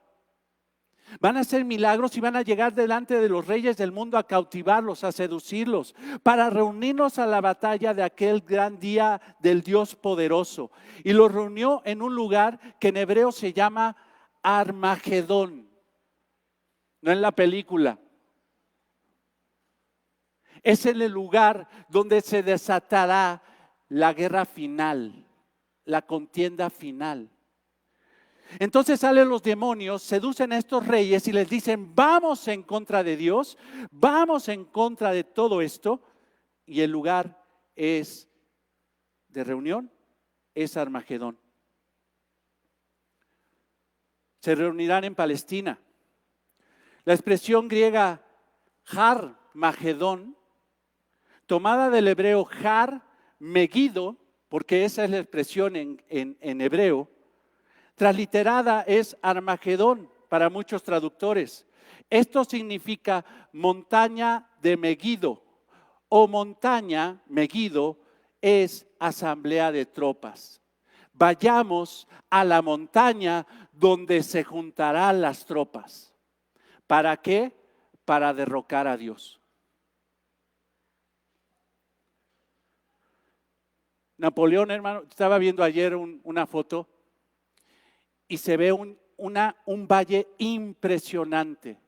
A: Van a hacer milagros y van a llegar delante de los reyes del mundo a cautivarlos, a seducirlos, para reunirnos a la batalla de aquel gran día del Dios poderoso. Y los reunió en un lugar que en hebreo se llama Armagedón. No en la película. Es en el lugar donde se desatará la guerra final, la contienda final. Entonces salen los demonios, seducen a estos reyes y les dicen: vamos en contra de Dios, vamos en contra de todo esto. Y el lugar es de reunión, es Armagedón. Se reunirán en Palestina. La expresión griega Har Magedón, tomada del hebreo Har Megido, porque esa es la expresión en hebreo, transliterada es Armagedón para muchos traductores. Esto significa montaña de Megido, o montaña, Megido, es asamblea de tropas. Vayamos a la montaña donde se juntarán las tropas. ¿Para qué? Para derrocar a Dios. Napoleón, hermano, estaba viendo ayer una foto y se ve un valle impresionante.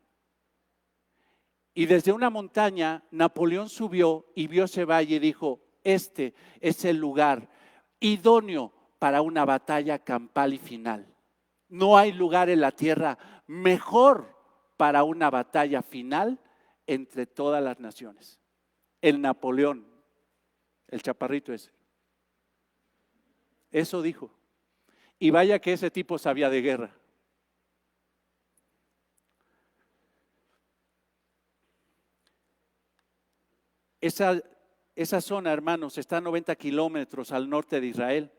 A: Y desde una montaña Napoleón subió y vio ese valle y dijo: este es el lugar idóneo para una batalla campal y final. No hay lugar en la tierra mejor para una batalla final entre todas las naciones. el Napoleón, el chaparrito ese. Eso dijo. Y vaya que ese tipo sabía de guerra. Esa zona, hermanos, está a 90 kilómetros al norte de Israel.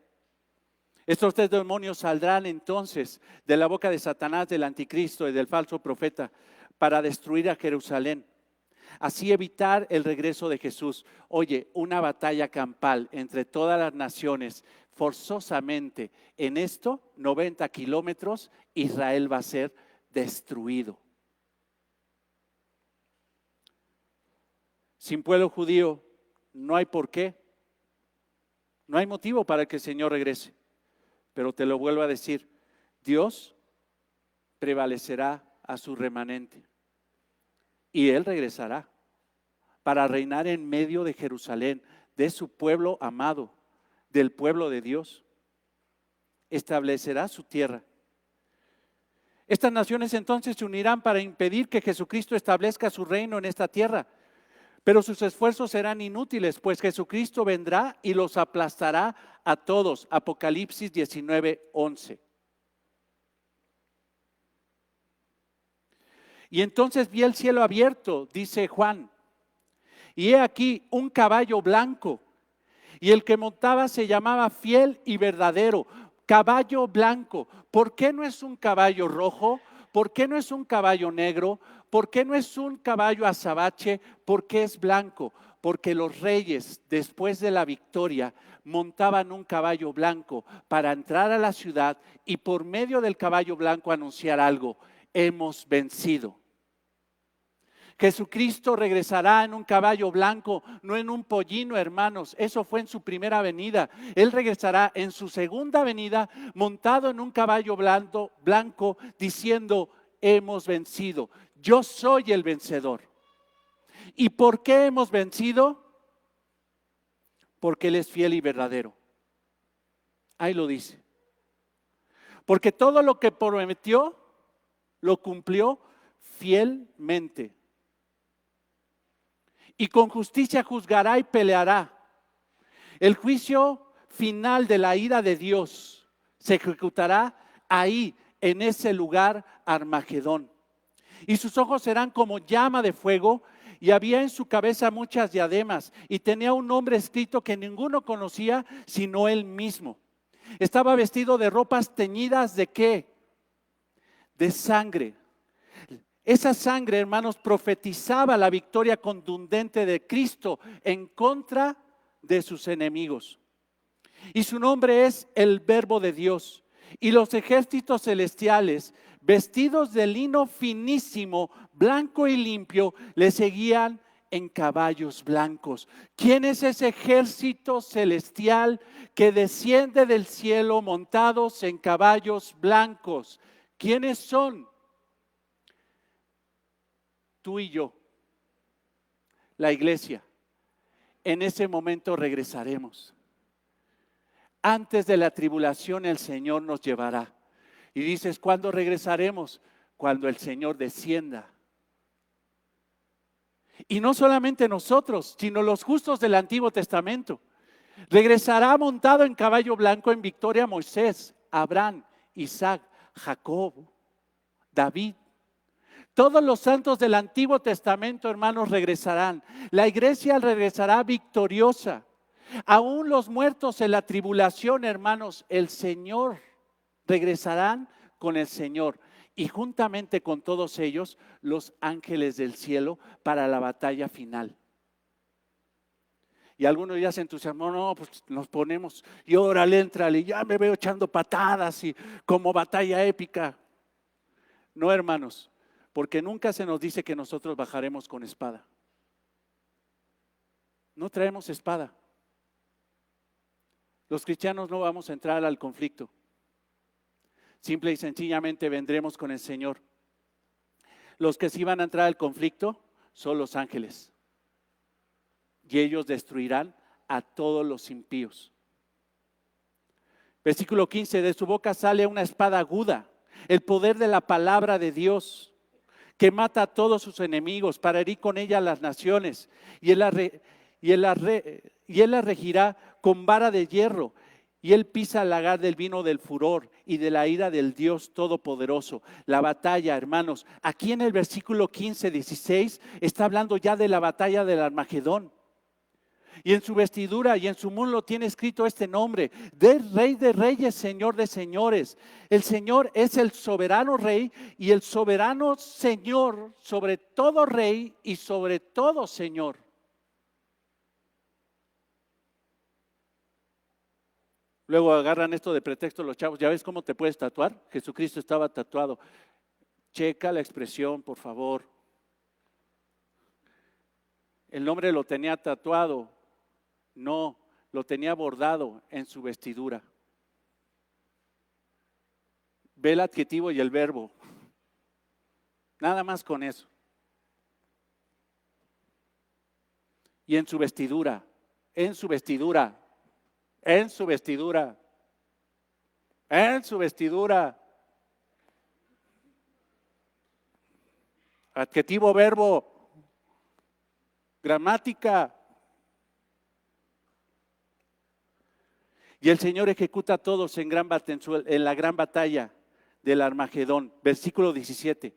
A: Estos 3 demonios saldrán entonces de la boca de Satanás, del anticristo y del falso profeta para destruir a Jerusalén. Así evitar el regreso de Jesús. Oye, una batalla campal entre todas las naciones, forzosamente en esto, 90 kilómetros, Israel va a ser destruido. Sin pueblo judío no hay por qué, no hay motivo para que el Señor regrese. Pero te lo vuelvo a decir, Dios prevalecerá a su remanente y Él regresará para reinar en medio de Jerusalén, de su pueblo amado, del pueblo de Dios. Establecerá su tierra. Estas naciones entonces se unirán para impedir que Jesucristo establezca su reino en esta tierra. Pero sus esfuerzos serán inútiles, pues Jesucristo vendrá y los aplastará a todos. Apocalipsis 19:11. Y entonces vi el cielo abierto, dice Juan, y he aquí un caballo blanco, y el que montaba se llamaba Fiel y Verdadero. Caballo blanco. ¿Por qué no es un caballo rojo? ¿Por qué no es un caballo negro? ¿Por qué no es un caballo azabache? ¿Por qué es blanco? Porque los reyes, después de la victoria, montaban un caballo blanco para entrar a la ciudad y por medio del caballo blanco anunciar algo: hemos vencido. Jesucristo regresará en un caballo blanco, no en un pollino, hermanos. Eso fue en su primera venida. Él regresará en su segunda venida montado en un caballo blanco diciendo: hemos vencido. Yo soy el vencedor. ¿Y por qué hemos vencido? Porque Él es fiel y verdadero. Ahí lo dice. Porque todo lo que prometió, lo cumplió fielmente. Y con justicia juzgará y peleará. El juicio final de la ira de Dios se ejecutará ahí, en ese lugar Armagedón. Y sus ojos serán como llama de fuego, y había en su cabeza muchas diademas, y tenía un nombre escrito que ninguno conocía sino él mismo. Estaba vestido de ropas teñidas ¿de qué? De sangre. Esa sangre, hermanos, profetizaba la victoria contundente de Cristo en contra de sus enemigos. Y su nombre es el Verbo de Dios. Y los ejércitos celestiales, vestidos de lino finísimo, blanco y limpio, le seguían en caballos blancos. ¿Quién es ese ejército celestial que desciende del cielo montados en caballos blancos? ¿Quiénes son? Tú y yo, la iglesia. En ese momento regresaremos. Antes de la tribulación el Señor nos llevará. Y dices, ¿cuándo regresaremos? Cuando el Señor descienda. Y no solamente nosotros, sino los justos del Antiguo Testamento. Regresará montado en caballo blanco en victoria Moisés, Abraham, Isaac, Jacob, David. Todos los santos del Antiguo Testamento, hermanos, regresarán. La iglesia regresará victoriosa. Aún los muertos en la tribulación, hermanos, el Señor regresarán con el Señor. Y juntamente con todos ellos, los ángeles del cielo para la batalla final. Y algunos ya se entusiasmó, no, pues nos ponemos, y órale, éntrale, ya me veo echando patadas y como batalla épica. No, hermanos. Porque nunca se nos dice que nosotros bajaremos con espada. No traemos espada. Los cristianos no vamos a entrar al conflicto. Simple y sencillamente vendremos con el Señor. Los que sí van a entrar al conflicto son los ángeles. Y ellos destruirán a todos los impíos. Versículo 15, de su boca sale una espada aguda, el poder de la palabra de Dios, que mata a todos sus enemigos para herir con ella a las naciones, y y él la regirá con vara de hierro, y él pisa el lagar del vino del furor y de la ira del Dios Todopoderoso. La batalla, hermanos, aquí en el versículo 15, 16, está hablando ya de la batalla del Armagedón. Y en su vestidura y en su muslo tiene escrito este nombre: de Rey de Reyes, Señor de Señores. El Señor es el soberano Rey y el soberano Señor sobre todo Rey y sobre todo Señor. Luego agarran esto de pretexto los chavos. ¿Ya ves cómo te puedes tatuar? Jesucristo estaba tatuado. Checa la expresión, por favor. El nombre lo tenía tatuado. No, lo tenía bordado en su vestidura. Ve el adjetivo y el verbo. Nada más con eso. Y en su vestidura, en su vestidura, en su vestidura, en su vestidura. Adjetivo, verbo, gramática. Y el Señor ejecuta a todos en la gran batalla del Armagedón. Versículo 17.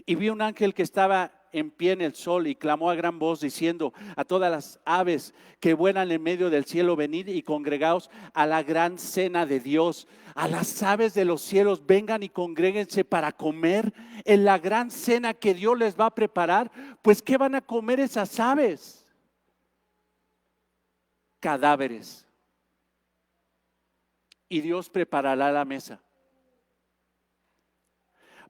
A: Y vi un ángel que estaba en pie en el sol y clamó a gran voz diciendo a todas las aves que vuelan en medio del cielo: venid y congregaos a la gran cena de Dios. A las aves de los cielos, vengan y congréguense para comer en la gran cena que Dios les va a preparar. Pues ¿qué van a comer esas aves? Cadáveres. Y Dios preparará la mesa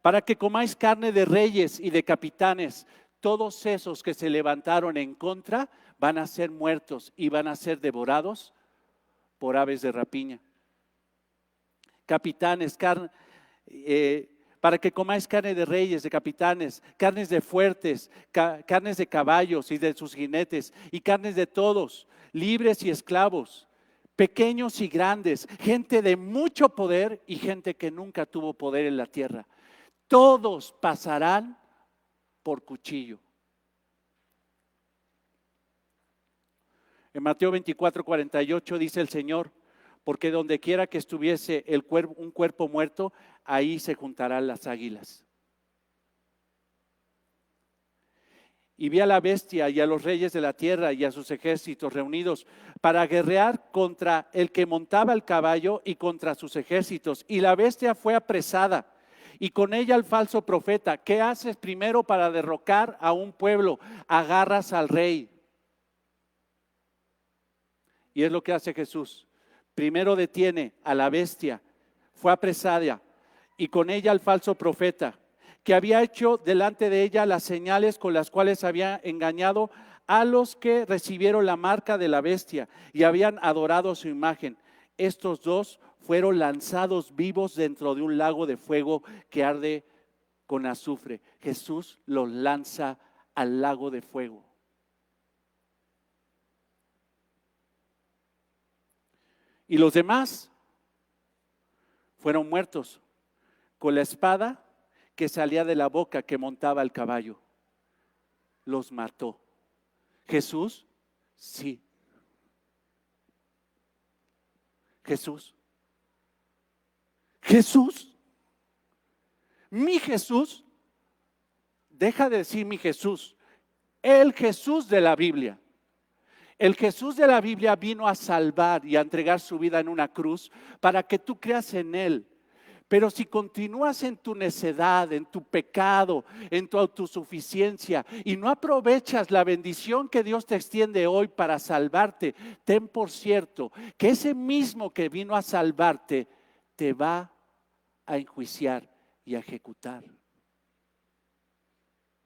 A: para que comáis carne de reyes y de capitanes. Todos esos que se levantaron en contra van a ser muertos y van a ser devorados por aves de rapiña. Capitanes, para que comáis carne de reyes, de capitanes, carnes de fuertes, carnes de caballos y de sus jinetes, y carnes de todos, libres y esclavos, pequeños y grandes, gente de mucho poder y gente que nunca tuvo poder en la tierra. Todos pasarán por cuchillo. En Mateo 24, 48 dice el Señor: porque donde quiera que estuviese un cuerpo muerto, ahí se juntarán las águilas. Y vi a la bestia y a los reyes de la tierra y a sus ejércitos reunidos para guerrear contra el que montaba el caballo y contra sus ejércitos. Y la bestia fue apresada, y con ella el falso profeta. ¿Qué haces primero para derrocar a un pueblo? Agarras al rey. Y es lo que hace Jesús. Primero detiene a la bestia, fue apresada, y con ella al falso profeta, que había hecho delante de ella las señales con las cuales había engañado a los que recibieron la marca de la bestia y habían adorado su imagen. Estos dos fueron lanzados vivos dentro de un lago de fuego que arde con azufre. Jesús los lanza al lago de fuego. Y los demás fueron muertos con la espada que salía de la boca que montaba el caballo. Los mató. Jesús, sí. Jesús. Jesús. Mi Jesús. Deja de decir mi Jesús. El Jesús de la Biblia. El Jesús de la Biblia vino a salvar y a entregar su vida en una cruz para que tú creas en Él. Pero si continúas en tu necedad, en tu pecado, en tu autosuficiencia y no aprovechas la bendición que Dios te extiende hoy para salvarte, ten por cierto que ese mismo que vino a salvarte te va a enjuiciar y a ejecutar.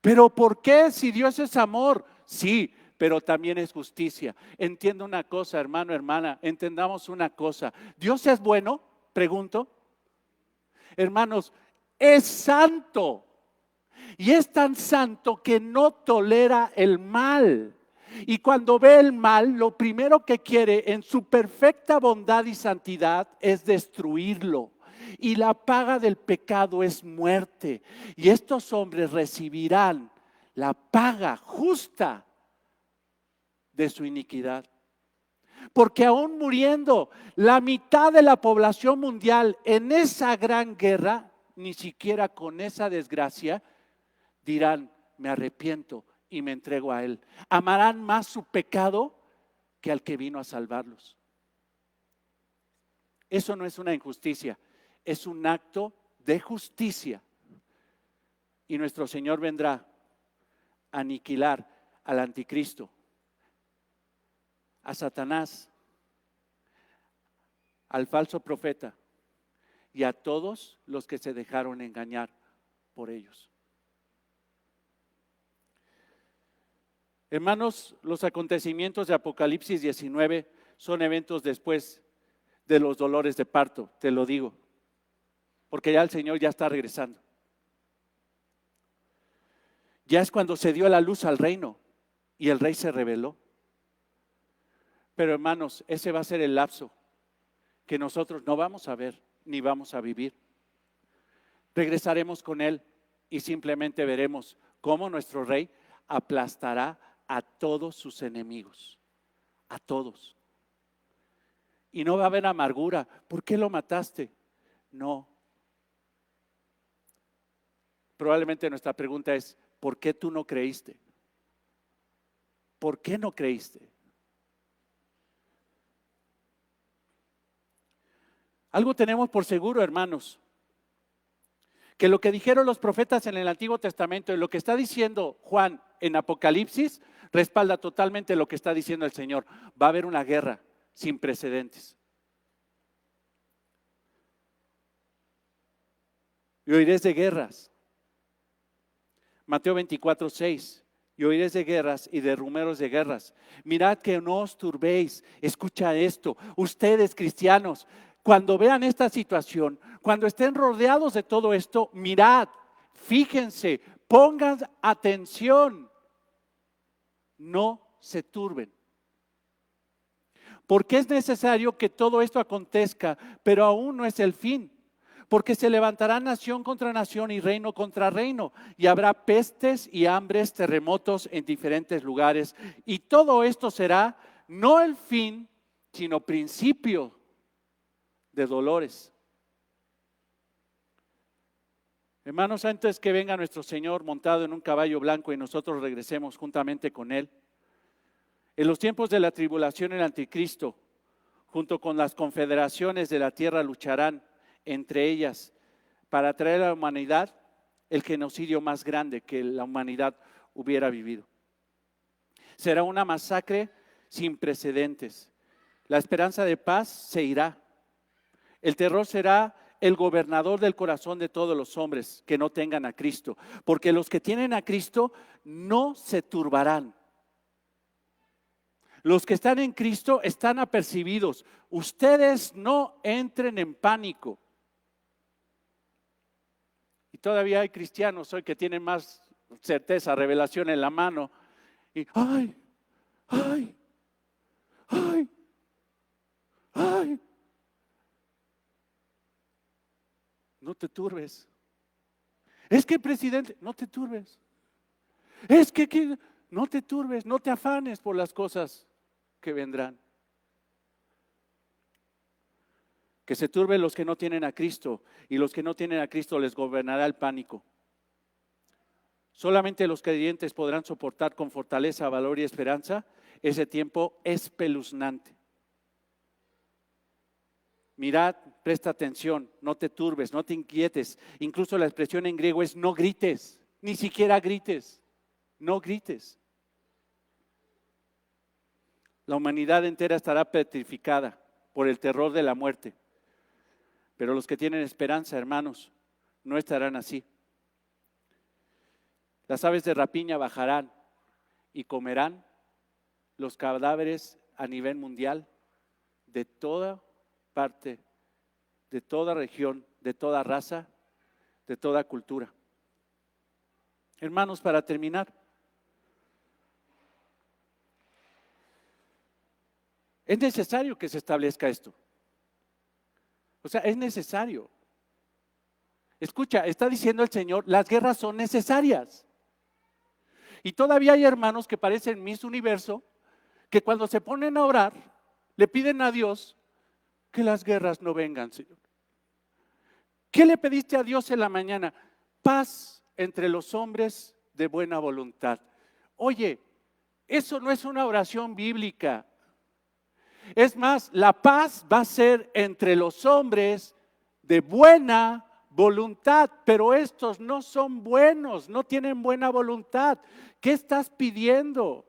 A: ¿Pero por qué? Si Dios es amor, sí, pero también es justicia. Entienda una cosa, hermano, hermana, entendamos una cosa. ¿Dios es bueno? Pregunto. Hermanos, es santo. Y es tan santo que no tolera el mal. Y cuando ve el mal, lo primero que quiere en su perfecta bondad y santidad es destruirlo. Y la paga del pecado es muerte. Y estos hombres recibirán la paga justa de su iniquidad. Porque aún muriendo la mitad de la población mundial en esa gran guerra, ni siquiera con esa desgracia dirán, me arrepiento y me entrego a Él. Amarán más su pecado que al que vino a salvarlos. Eso no es una injusticia, es un acto de justicia. Y nuestro Señor vendrá a aniquilar al anticristo, a Satanás, al falso profeta y a todos los que se dejaron engañar por ellos. Hermanos, los acontecimientos de Apocalipsis 19 son eventos después de los dolores de parto, te lo digo, porque ya el Señor ya está regresando. Ya es cuando se dio la luz al reino y el rey se rebeló. Pero hermanos, ese va a ser el lapso que nosotros no vamos a ver ni vamos a vivir. Regresaremos con Él y simplemente veremos cómo nuestro rey aplastará a todos sus enemigos, a todos. Y no va a haber amargura. ¿Por qué lo mataste? No. Probablemente nuestra pregunta es, ¿por qué tú no creíste? ¿Por qué no creíste? Algo tenemos por seguro, hermanos, que lo que dijeron los profetas en el Antiguo Testamento y lo que está diciendo Juan en Apocalipsis respalda totalmente lo que está diciendo el Señor. Va a haber una guerra sin precedentes. Y oiréis de guerras. Mateo 24:6. Y oiréis de guerras y de rumores de guerras. Mirad que no os turbéis. Escucha esto. Ustedes cristianos, cuando vean esta situación, cuando estén rodeados de todo esto, mirad, fíjense, pongan atención. No se turben. Porque es necesario que todo esto acontezca, pero aún no es el fin. Porque se levantará nación contra nación y reino contra reino, y habrá pestes y hambres, terremotos en diferentes lugares. Y todo esto será no el fin, sino principio de dolores. Hermanos, antes que venga nuestro Señor montado en un caballo blanco y nosotros regresemos juntamente con Él, en los tiempos de la tribulación el anticristo, junto con las confederaciones de la tierra, lucharán entre ellas para traer a la humanidad el genocidio más grande que la humanidad hubiera vivido. Será una masacre sin precedentes. La esperanza de paz se irá. El terror será el gobernador del corazón de todos los hombres que no tengan a Cristo, porque los que tienen a Cristo no se turbarán. Los que están en Cristo están apercibidos. Ustedes no entren en pánico. Y todavía hay cristianos hoy que tienen más certeza, revelación en la mano. Y ay. No te turbes. Es que presidente, no te turbes. Es que no te turbes, no te afanes por las cosas que vendrán. Que se turben los que no tienen a Cristo, y los que no tienen a Cristo les gobernará el pánico. Solamente los creyentes podrán soportar con fortaleza, valor y esperanza ese tiempo espeluznante. Mirad, presta atención, no te turbes, no te inquietes. Incluso la expresión en griego es no grites, ni siquiera grites, no grites. La humanidad entera estará petrificada por el terror de la muerte. Pero los que tienen esperanza, hermanos, no estarán así. Las aves de rapiña bajarán y comerán los cadáveres a nivel mundial de toda parte, de toda región, de toda raza, de toda cultura. Hermanos, para terminar, es necesario que se establezca esto. O sea, es necesario. Escucha, está diciendo el Señor, las guerras son necesarias. Y todavía hay hermanos que parecen Miss Universo, que cuando se ponen a orar, le piden a Dios que las guerras no vengan, Señor. ¿Qué le pediste a Dios en la mañana? Paz entre los hombres de buena voluntad. Oye, eso no es una oración bíblica. Es más, la paz va a ser entre los hombres de buena voluntad, pero estos no son buenos, no tienen buena voluntad. ¿Qué estás pidiendo?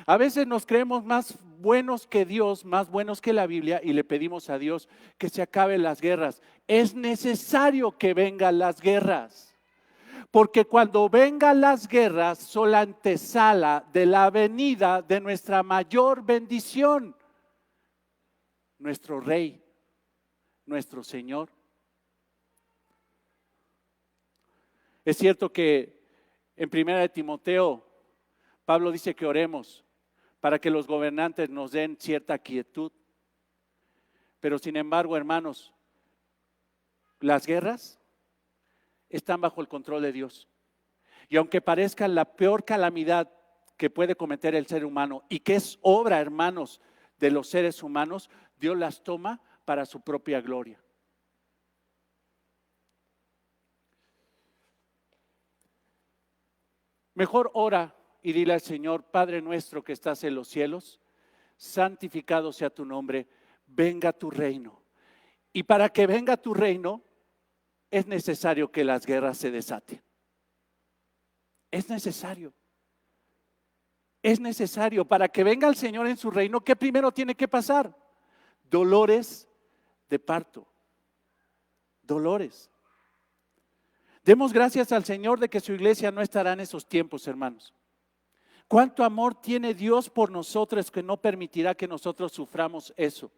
A: A veces nos creemos más buenos que Dios, más buenos que la Biblia, y le pedimos a Dios que se acaben las guerras. Es necesario que vengan las guerras, porque cuando vengan las guerras son la antesala de la venida de nuestra mayor bendición, nuestro Rey, nuestro Señor. Es cierto que en 1 Timoteo, Pablo dice que oremos para que los gobernantes nos den cierta quietud. Pero sin embargo, hermanos, las guerras están bajo el control de Dios. Y aunque parezca la peor calamidad que puede cometer el ser humano y que es obra, hermanos, de los seres humanos, Dios las toma para su propia gloria. Mejor ora y dile al Señor: Padre nuestro que estás en los cielos, santificado sea tu nombre, venga tu reino. Y para que venga tu reino, es necesario que las guerras se desaten. Es necesario. Es necesario. Para que venga el Señor en su reino, ¿qué primero tiene que pasar? Dolores de parto. Dolores. Demos gracias al Señor de que su iglesia no estará en esos tiempos, hermanos. ¿Cuánto amor tiene Dios por nosotros que no permitirá que nosotros suframos eso?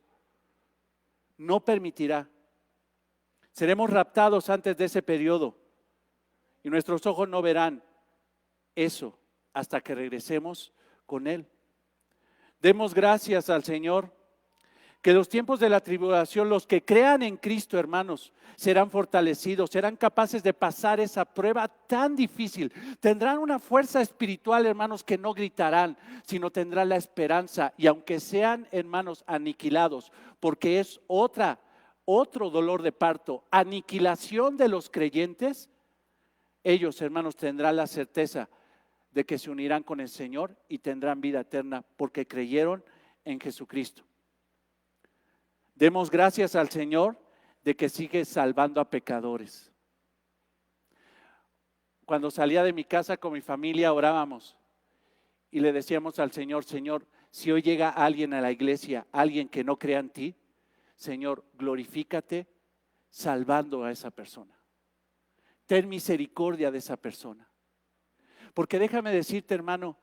A: No permitirá. Seremos raptados antes de ese periodo y nuestros ojos no verán eso hasta que regresemos con Él. Demos gracias al Señor que los tiempos de la tribulación, los que crean en Cristo, hermanos, serán fortalecidos, serán capaces de pasar esa prueba tan difícil. Tendrán una fuerza espiritual, hermanos, que no gritarán, sino tendrán la esperanza. Y aunque sean, hermanos, aniquilados, porque es otro dolor de parto, aniquilación de los creyentes, ellos, hermanos, tendrán la certeza de que se unirán con el Señor y tendrán vida eterna porque creyeron en Jesucristo. Demos gracias al Señor de que sigue salvando a pecadores. Cuando salía de mi casa con mi familia orábamos y le decíamos al Señor: Señor, si hoy llega alguien a la iglesia, alguien que no crea en ti, Señor, glorifícate salvando a esa persona. Ten misericordia de esa persona. Porque déjame decirte, hermano,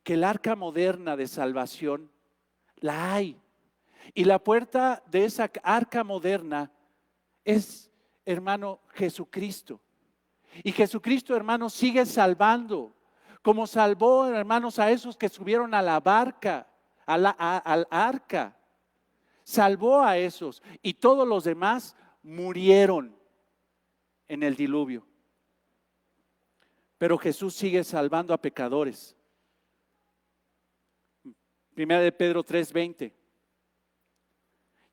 A: que el arca moderna de salvación la hay. Y la puerta de esa arca moderna es, hermano, Jesucristo. Y Jesucristo, hermano, sigue salvando, como salvó, hermanos, a esos que subieron a la barca, al arca. Salvó a esos y todos los demás murieron en el diluvio. Pero Jesús sigue salvando a pecadores. Primera de Pedro 3:20.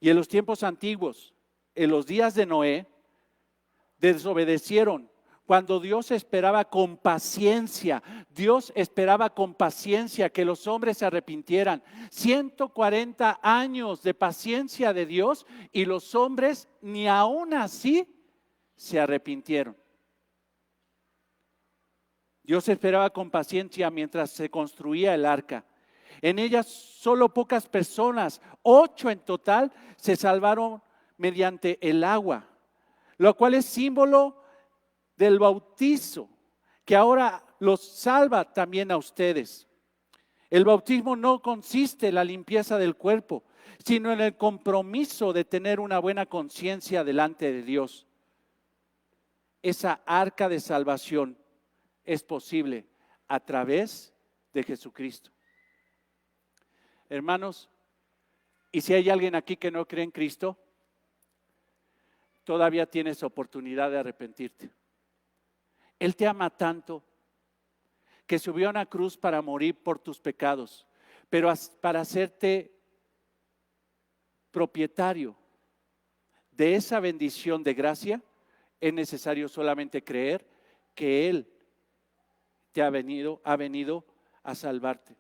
A: Y en los tiempos antiguos, en los días de Noé, desobedecieron cuando Dios esperaba con paciencia. Dios esperaba con paciencia que los hombres se arrepintieran. 140 años de paciencia de Dios y los hombres ni aún así se arrepintieron. Dios esperaba con paciencia mientras se construía el arca. En ella solo pocas personas, 8 en total, se salvaron mediante el agua, lo cual es símbolo del bautizo, que ahora los salva también a ustedes. El bautismo no consiste en la limpieza del cuerpo, sino en el compromiso de tener una buena conciencia delante de Dios. Esa arca de salvación es posible a través de Jesucristo. Hermanos, y si hay alguien aquí que no cree en Cristo, todavía tienes oportunidad de arrepentirte. Él te ama tanto que subió a una cruz para morir por tus pecados, Pero para hacerte propietario de esa bendición de gracia, es necesario solamente creer que Él te ha venido a salvarte,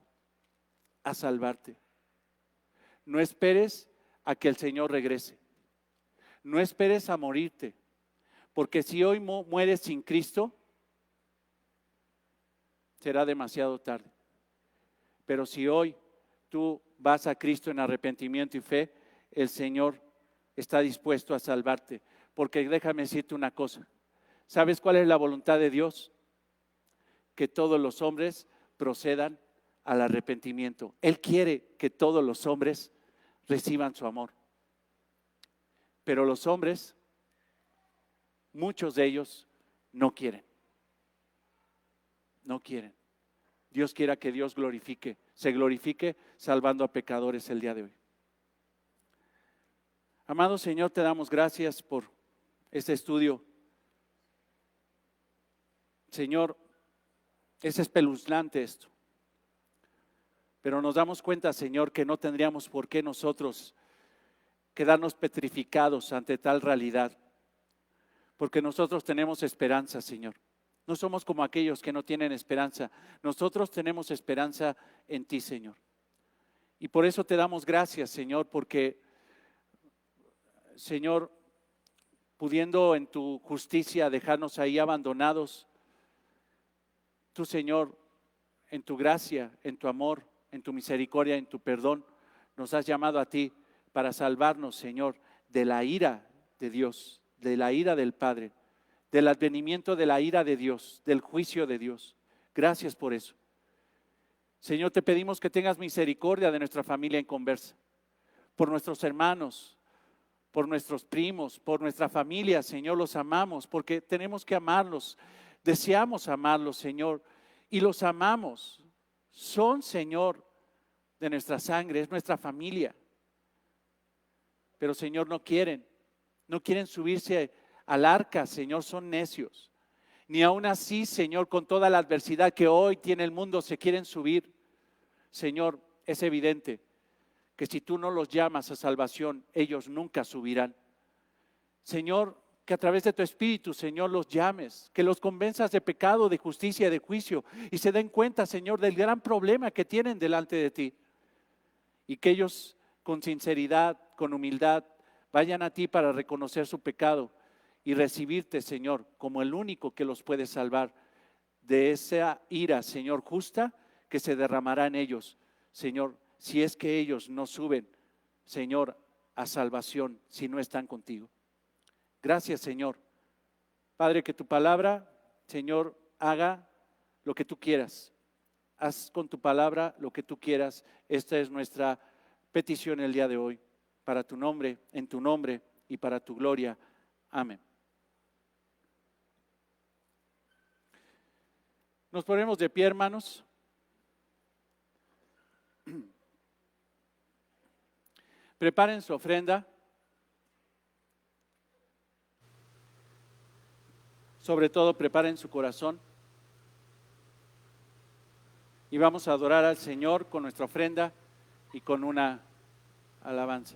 A: a salvarte. No esperes a que el Señor regrese. No esperes a morirte, porque si hoy mueres sin Cristo, será demasiado tarde. Pero si hoy tú vas a Cristo en arrepentimiento y fe, el Señor está dispuesto a salvarte. Porque déjame decirte una cosa, ¿sabes cuál es la voluntad de Dios? Que todos los hombres procedan al arrepentimiento. Él quiere que todos los hombres reciban su amor. Pero los hombres, muchos de ellos, no quieren. No quieren. Dios quiera que Dios se glorifique salvando a pecadores el día de hoy. Amado Señor, te damos gracias por este estudio. Señor, es espeluznante esto. Pero nos damos cuenta, Señor, que no tendríamos por qué nosotros quedarnos petrificados ante tal realidad. Porque nosotros tenemos esperanza, Señor. No somos como aquellos que no tienen esperanza. Nosotros tenemos esperanza en ti, Señor. Y por eso te damos gracias, Señor, porque, Señor, pudiendo en tu justicia dejarnos ahí abandonados, tú, Señor, en tu gracia, en tu amor, en tu misericordia, en tu perdón, nos has llamado a ti para salvarnos, Señor, de la ira de Dios, de la ira del Padre, del advenimiento de la ira de Dios, del juicio de Dios. Gracias por eso. Señor, te pedimos que tengas misericordia de nuestra familia inconversa, por nuestros hermanos, por nuestros primos, por nuestra familia, Señor, los amamos porque tenemos que amarlos, deseamos amarlos, Señor, y los amamos. Son, Señor, de nuestra sangre, es nuestra familia. Pero, Señor, no quieren subirse al arca, Señor, son necios. Ni aún así, Señor, con toda la adversidad que hoy tiene el mundo, se quieren subir. Señor, es evidente que si tú no los llamas a salvación, ellos nunca subirán. Señor, que a través de tu Espíritu, Señor, los llames, que los convenzas de pecado, de justicia y de juicio, y se den cuenta, Señor, del gran problema que tienen delante de ti. Y que ellos con sinceridad, con humildad, vayan a ti para reconocer su pecado y recibirte, Señor, como el único que los puede salvar de esa ira, Señor, justa que se derramará en ellos, Señor, si es que ellos no suben, Señor, a salvación, si no están contigo. Gracias, Señor. Padre, que tu palabra, Señor, haga lo que tú quieras. Haz con tu palabra lo que tú quieras. Esta es nuestra petición el día de hoy, para tu nombre, en tu nombre y para tu gloria. Amén. Nos ponemos de pie, hermanos. Preparen su ofrenda. Sobre todo, preparen su corazón. Y vamos a adorar al Señor con nuestra ofrenda y con una alabanza.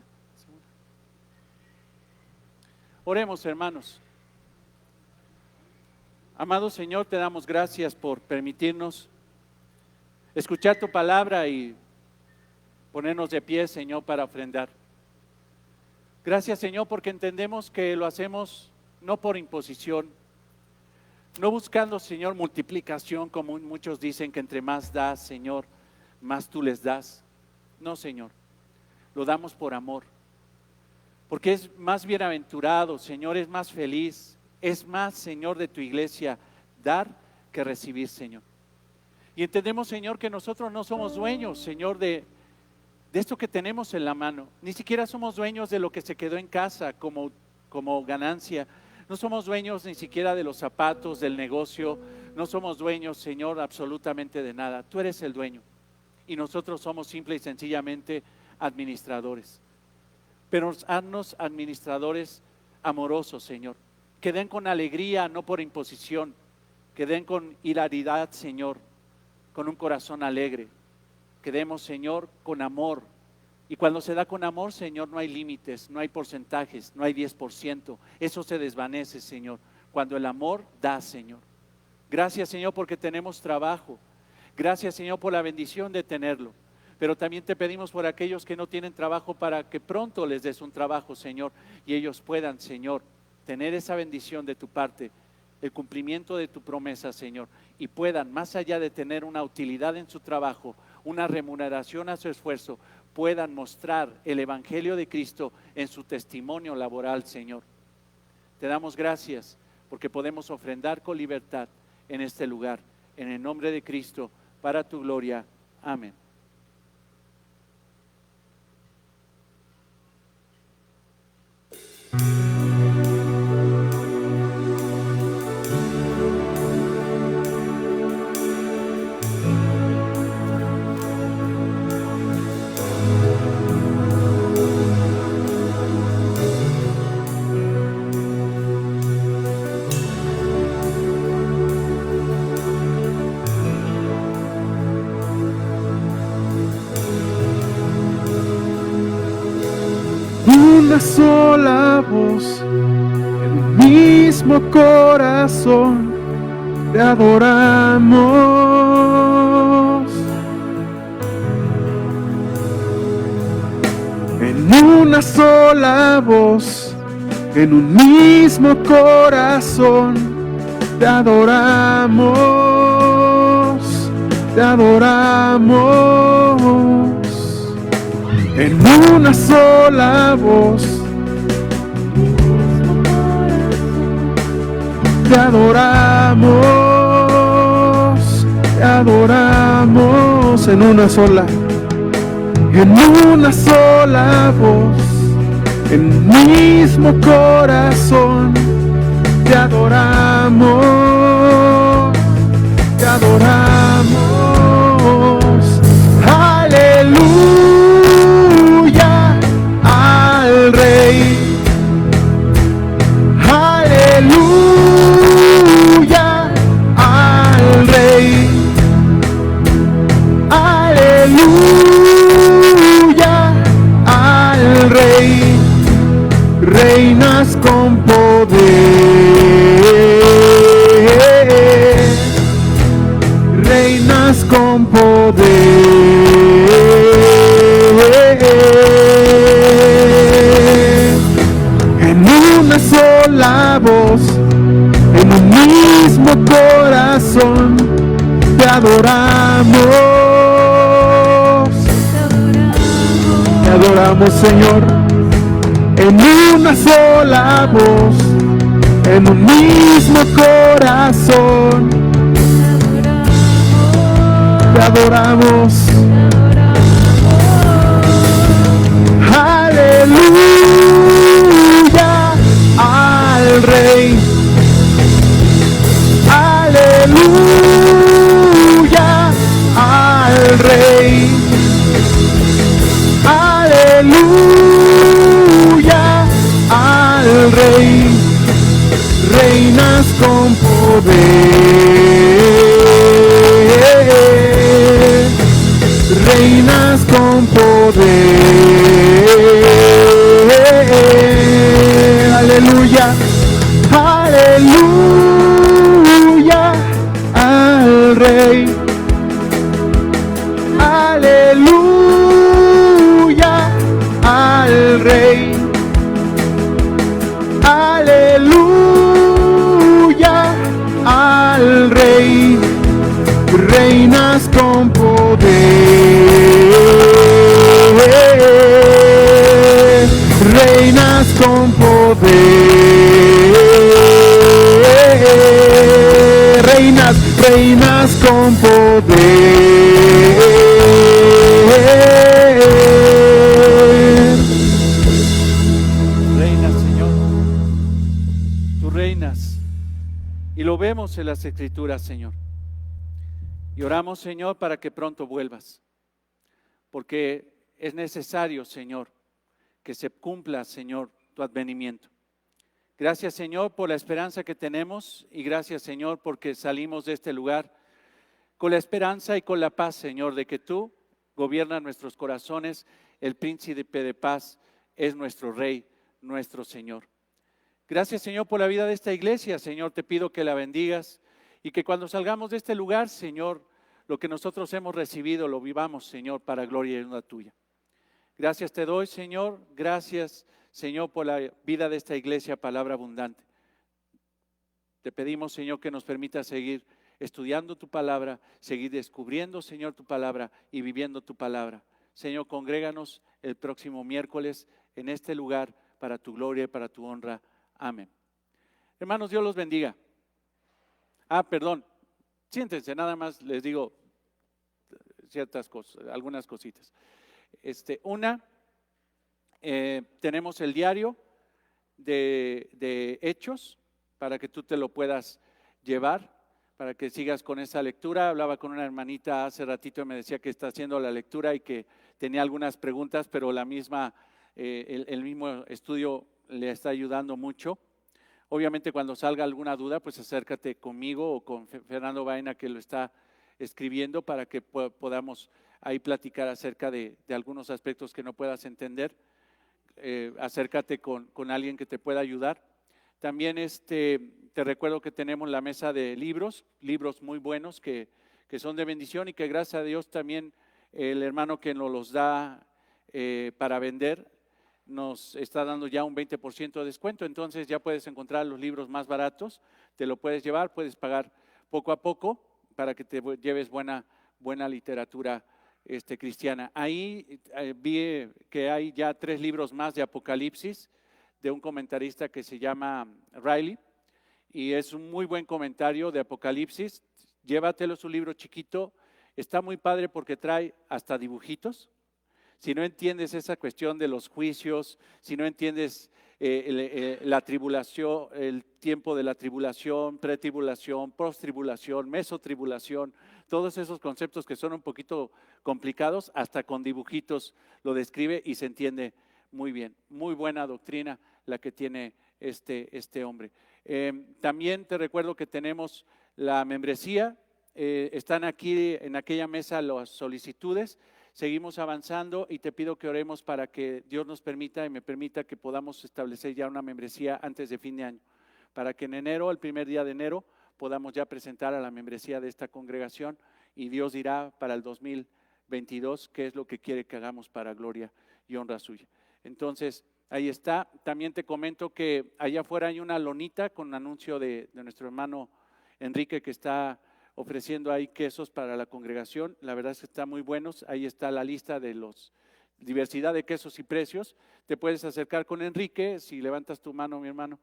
A: Oremos, hermanos. Amado Señor, te damos gracias por permitirnos escuchar tu palabra y ponernos de pie, Señor, para ofrendar. Gracias, Señor, porque entendemos que lo hacemos no por imposición, no buscando, Señor, multiplicación, como muchos dicen que entre más das, Señor, más tú les das. No, Señor, lo damos por amor, porque es más bienaventurado, Señor, es más feliz, es más, Señor, de tu iglesia dar que recibir, Señor. Y entendemos, Señor, que nosotros no somos dueños, Señor, de esto que tenemos en la mano. Ni siquiera somos dueños de lo que se quedó en casa como ganancia. No somos dueños ni siquiera de los zapatos, del negocio. No somos dueños, Señor, absolutamente de nada. Tú eres el dueño. Y nosotros somos simple y sencillamente administradores. Pero haznos administradores amorosos, Señor. Que den con alegría, no por imposición. Que den con hilaridad, Señor. Con un corazón alegre. que demos, Señor, con amor. Y cuando se da con amor, Señor, no hay límites, no hay porcentajes, no hay 10%. Eso se desvanece, Señor, cuando el amor da, Señor. Gracias, Señor, porque tenemos trabajo. Gracias, Señor, por la bendición de tenerlo. Pero también te pedimos por aquellos que no tienen trabajo, para que pronto les des un trabajo, Señor, y ellos puedan, Señor, tener esa bendición de tu parte, el cumplimiento de tu promesa, Señor, y puedan, más allá de tener una utilidad en su trabajo, una remuneración a su esfuerzo, puedan mostrar el Evangelio de Cristo en su testimonio laboral, Señor. Te damos gracias porque podemos ofrendar con libertad en este lugar, en el nombre de Cristo, para tu gloria. Amén.
B: Una sola voz, en un mismo corazón, te adoramos. En una sola voz, en un mismo corazón, te adoramos, te adoramos. En una sola voz, te adoramos, te adoramos. En una sola voz, en un mismo corazón, te adoramos, te adoramos. Aleluya al Rey, aleluya al Rey, aleluya al Rey. Reinas con poder, reinas con poder. En una sola voz, en un mismo corazón, te adoramos, te adoramos, Señor. En una sola voz, en un mismo corazón, te adoramos. Aleluya al Rey, aleluya al Rey, aleluya al Rey. Reinas con poder, reinas con poder. Aleluya, aleluya al Rey, aleluya al Rey, aleluya al Rey. Reinas con poder, reinas con poder, reinas, reinas con poder.
A: Reinas, Señor, tú reinas, y lo vemos en las Escrituras, Señor. Y oramos, Señor, para que pronto vuelvas, porque es necesario, Señor, que se cumpla, Señor, tu advenimiento. Gracias, Señor, por la esperanza que tenemos, y gracias, Señor, porque salimos de este lugar con la esperanza y con la paz, Señor, de que tú gobierna nuestros corazones, el príncipe de paz es nuestro Rey, nuestro Señor. Gracias, Señor, por la vida de esta iglesia. Señor, te pido que la bendigas y que cuando salgamos de este lugar, Señor, lo que nosotros hemos recibido lo vivamos, Señor, para gloria y honra tuya. Gracias te doy, Señor. Gracias, Señor, por la vida de esta iglesia, palabra abundante. Te pedimos, Señor, que nos permita seguir estudiando tu palabra, seguir descubriendo, Señor, tu palabra y viviendo tu palabra. Señor, congréganos el próximo miércoles en este lugar para tu gloria y para tu honra. Amén. Hermanos, Dios los bendiga. Perdón, siéntense, nada más les digo ciertas cosas, algunas cositas. Tenemos el diario de Hechos para que tú te lo puedas llevar, para que sigas con esa lectura. Hablaba con una hermanita hace ratito y me decía que está haciendo la lectura y que tenía algunas preguntas, pero el mismo estudio le está ayudando mucho. Obviamente cuando salga alguna duda, pues acércate conmigo o con Fernando Baena, que lo está escribiendo, para que podamos ahí platicar acerca de algunos aspectos que no puedas entender. Acércate con alguien que te pueda ayudar. También te recuerdo que tenemos la mesa de libros muy buenos que son de bendición y que gracias a Dios también el hermano que nos los da para vender nos está dando ya un 20% de descuento. Entonces ya puedes encontrar los libros más baratos, te lo puedes llevar, puedes pagar poco a poco para que te lleves buena literatura cristiana. Ahí vi que hay ya 3 libros más de Apocalipsis, de un comentarista que se llama Riley, y es un muy buen comentario de Apocalipsis. Llévatelo, es un libro chiquito, está muy padre porque trae hasta dibujitos. Si no entiendes esa cuestión de los juicios, si no entiendes la tribulación, el tiempo de la tribulación, pretribulación, posttribulación, mesotribulación, todos esos conceptos que son un poquito complicados, hasta con dibujitos lo describe y se entiende muy bien. Muy buena doctrina la que tiene este hombre. También te recuerdo que tenemos la membresía. Están aquí en aquella mesa las solicitudes. Seguimos avanzando y te pido que oremos para que Dios nos permita y me permita que podamos establecer ya una membresía antes de fin de año, para que en enero, el primer día de enero, podamos ya presentar a la membresía de esta congregación y Dios dirá para el 2022 qué es lo que quiere que hagamos para gloria y honra suya. Entonces, ahí está. También te comento que allá afuera hay una lonita con anuncio de nuestro hermano Enrique, que está ofreciendo ahí quesos para la congregación. La verdad es que están muy buenos. Ahí está la lista de diversidad de quesos y precios. Te puedes acercar con Enrique, si levantas tu mano, mi hermano,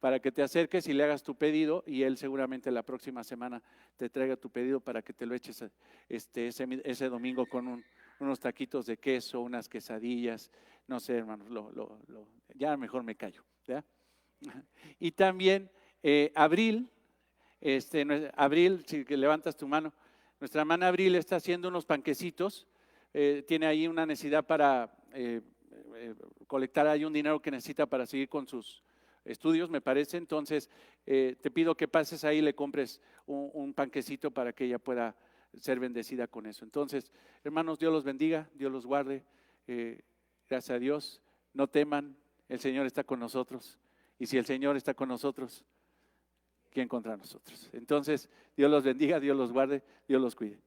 A: para que te acerques y le hagas tu pedido, y él seguramente la próxima semana te traiga tu pedido para que te lo eches ese domingo con unos taquitos de queso, unas quesadillas, no sé, hermanos, ya mejor me callo, ¿ya? Y también Abril, si levantas tu mano, nuestra hermana Abril está haciendo unos panquecitos, tiene ahí una necesidad para colectar ahí un dinero que necesita para seguir con sus estudios, me parece. Entonces te pido que pases ahí y le compres un panquecito para que ella pueda ser bendecida con eso. Entonces, hermanos, Dios los bendiga, Dios los guarde, gracias a Dios, no teman, el Señor está con nosotros, y si el Señor está con nosotros, ¿quién contra nosotros? Entonces, Dios los bendiga, Dios los guarde, Dios los cuide.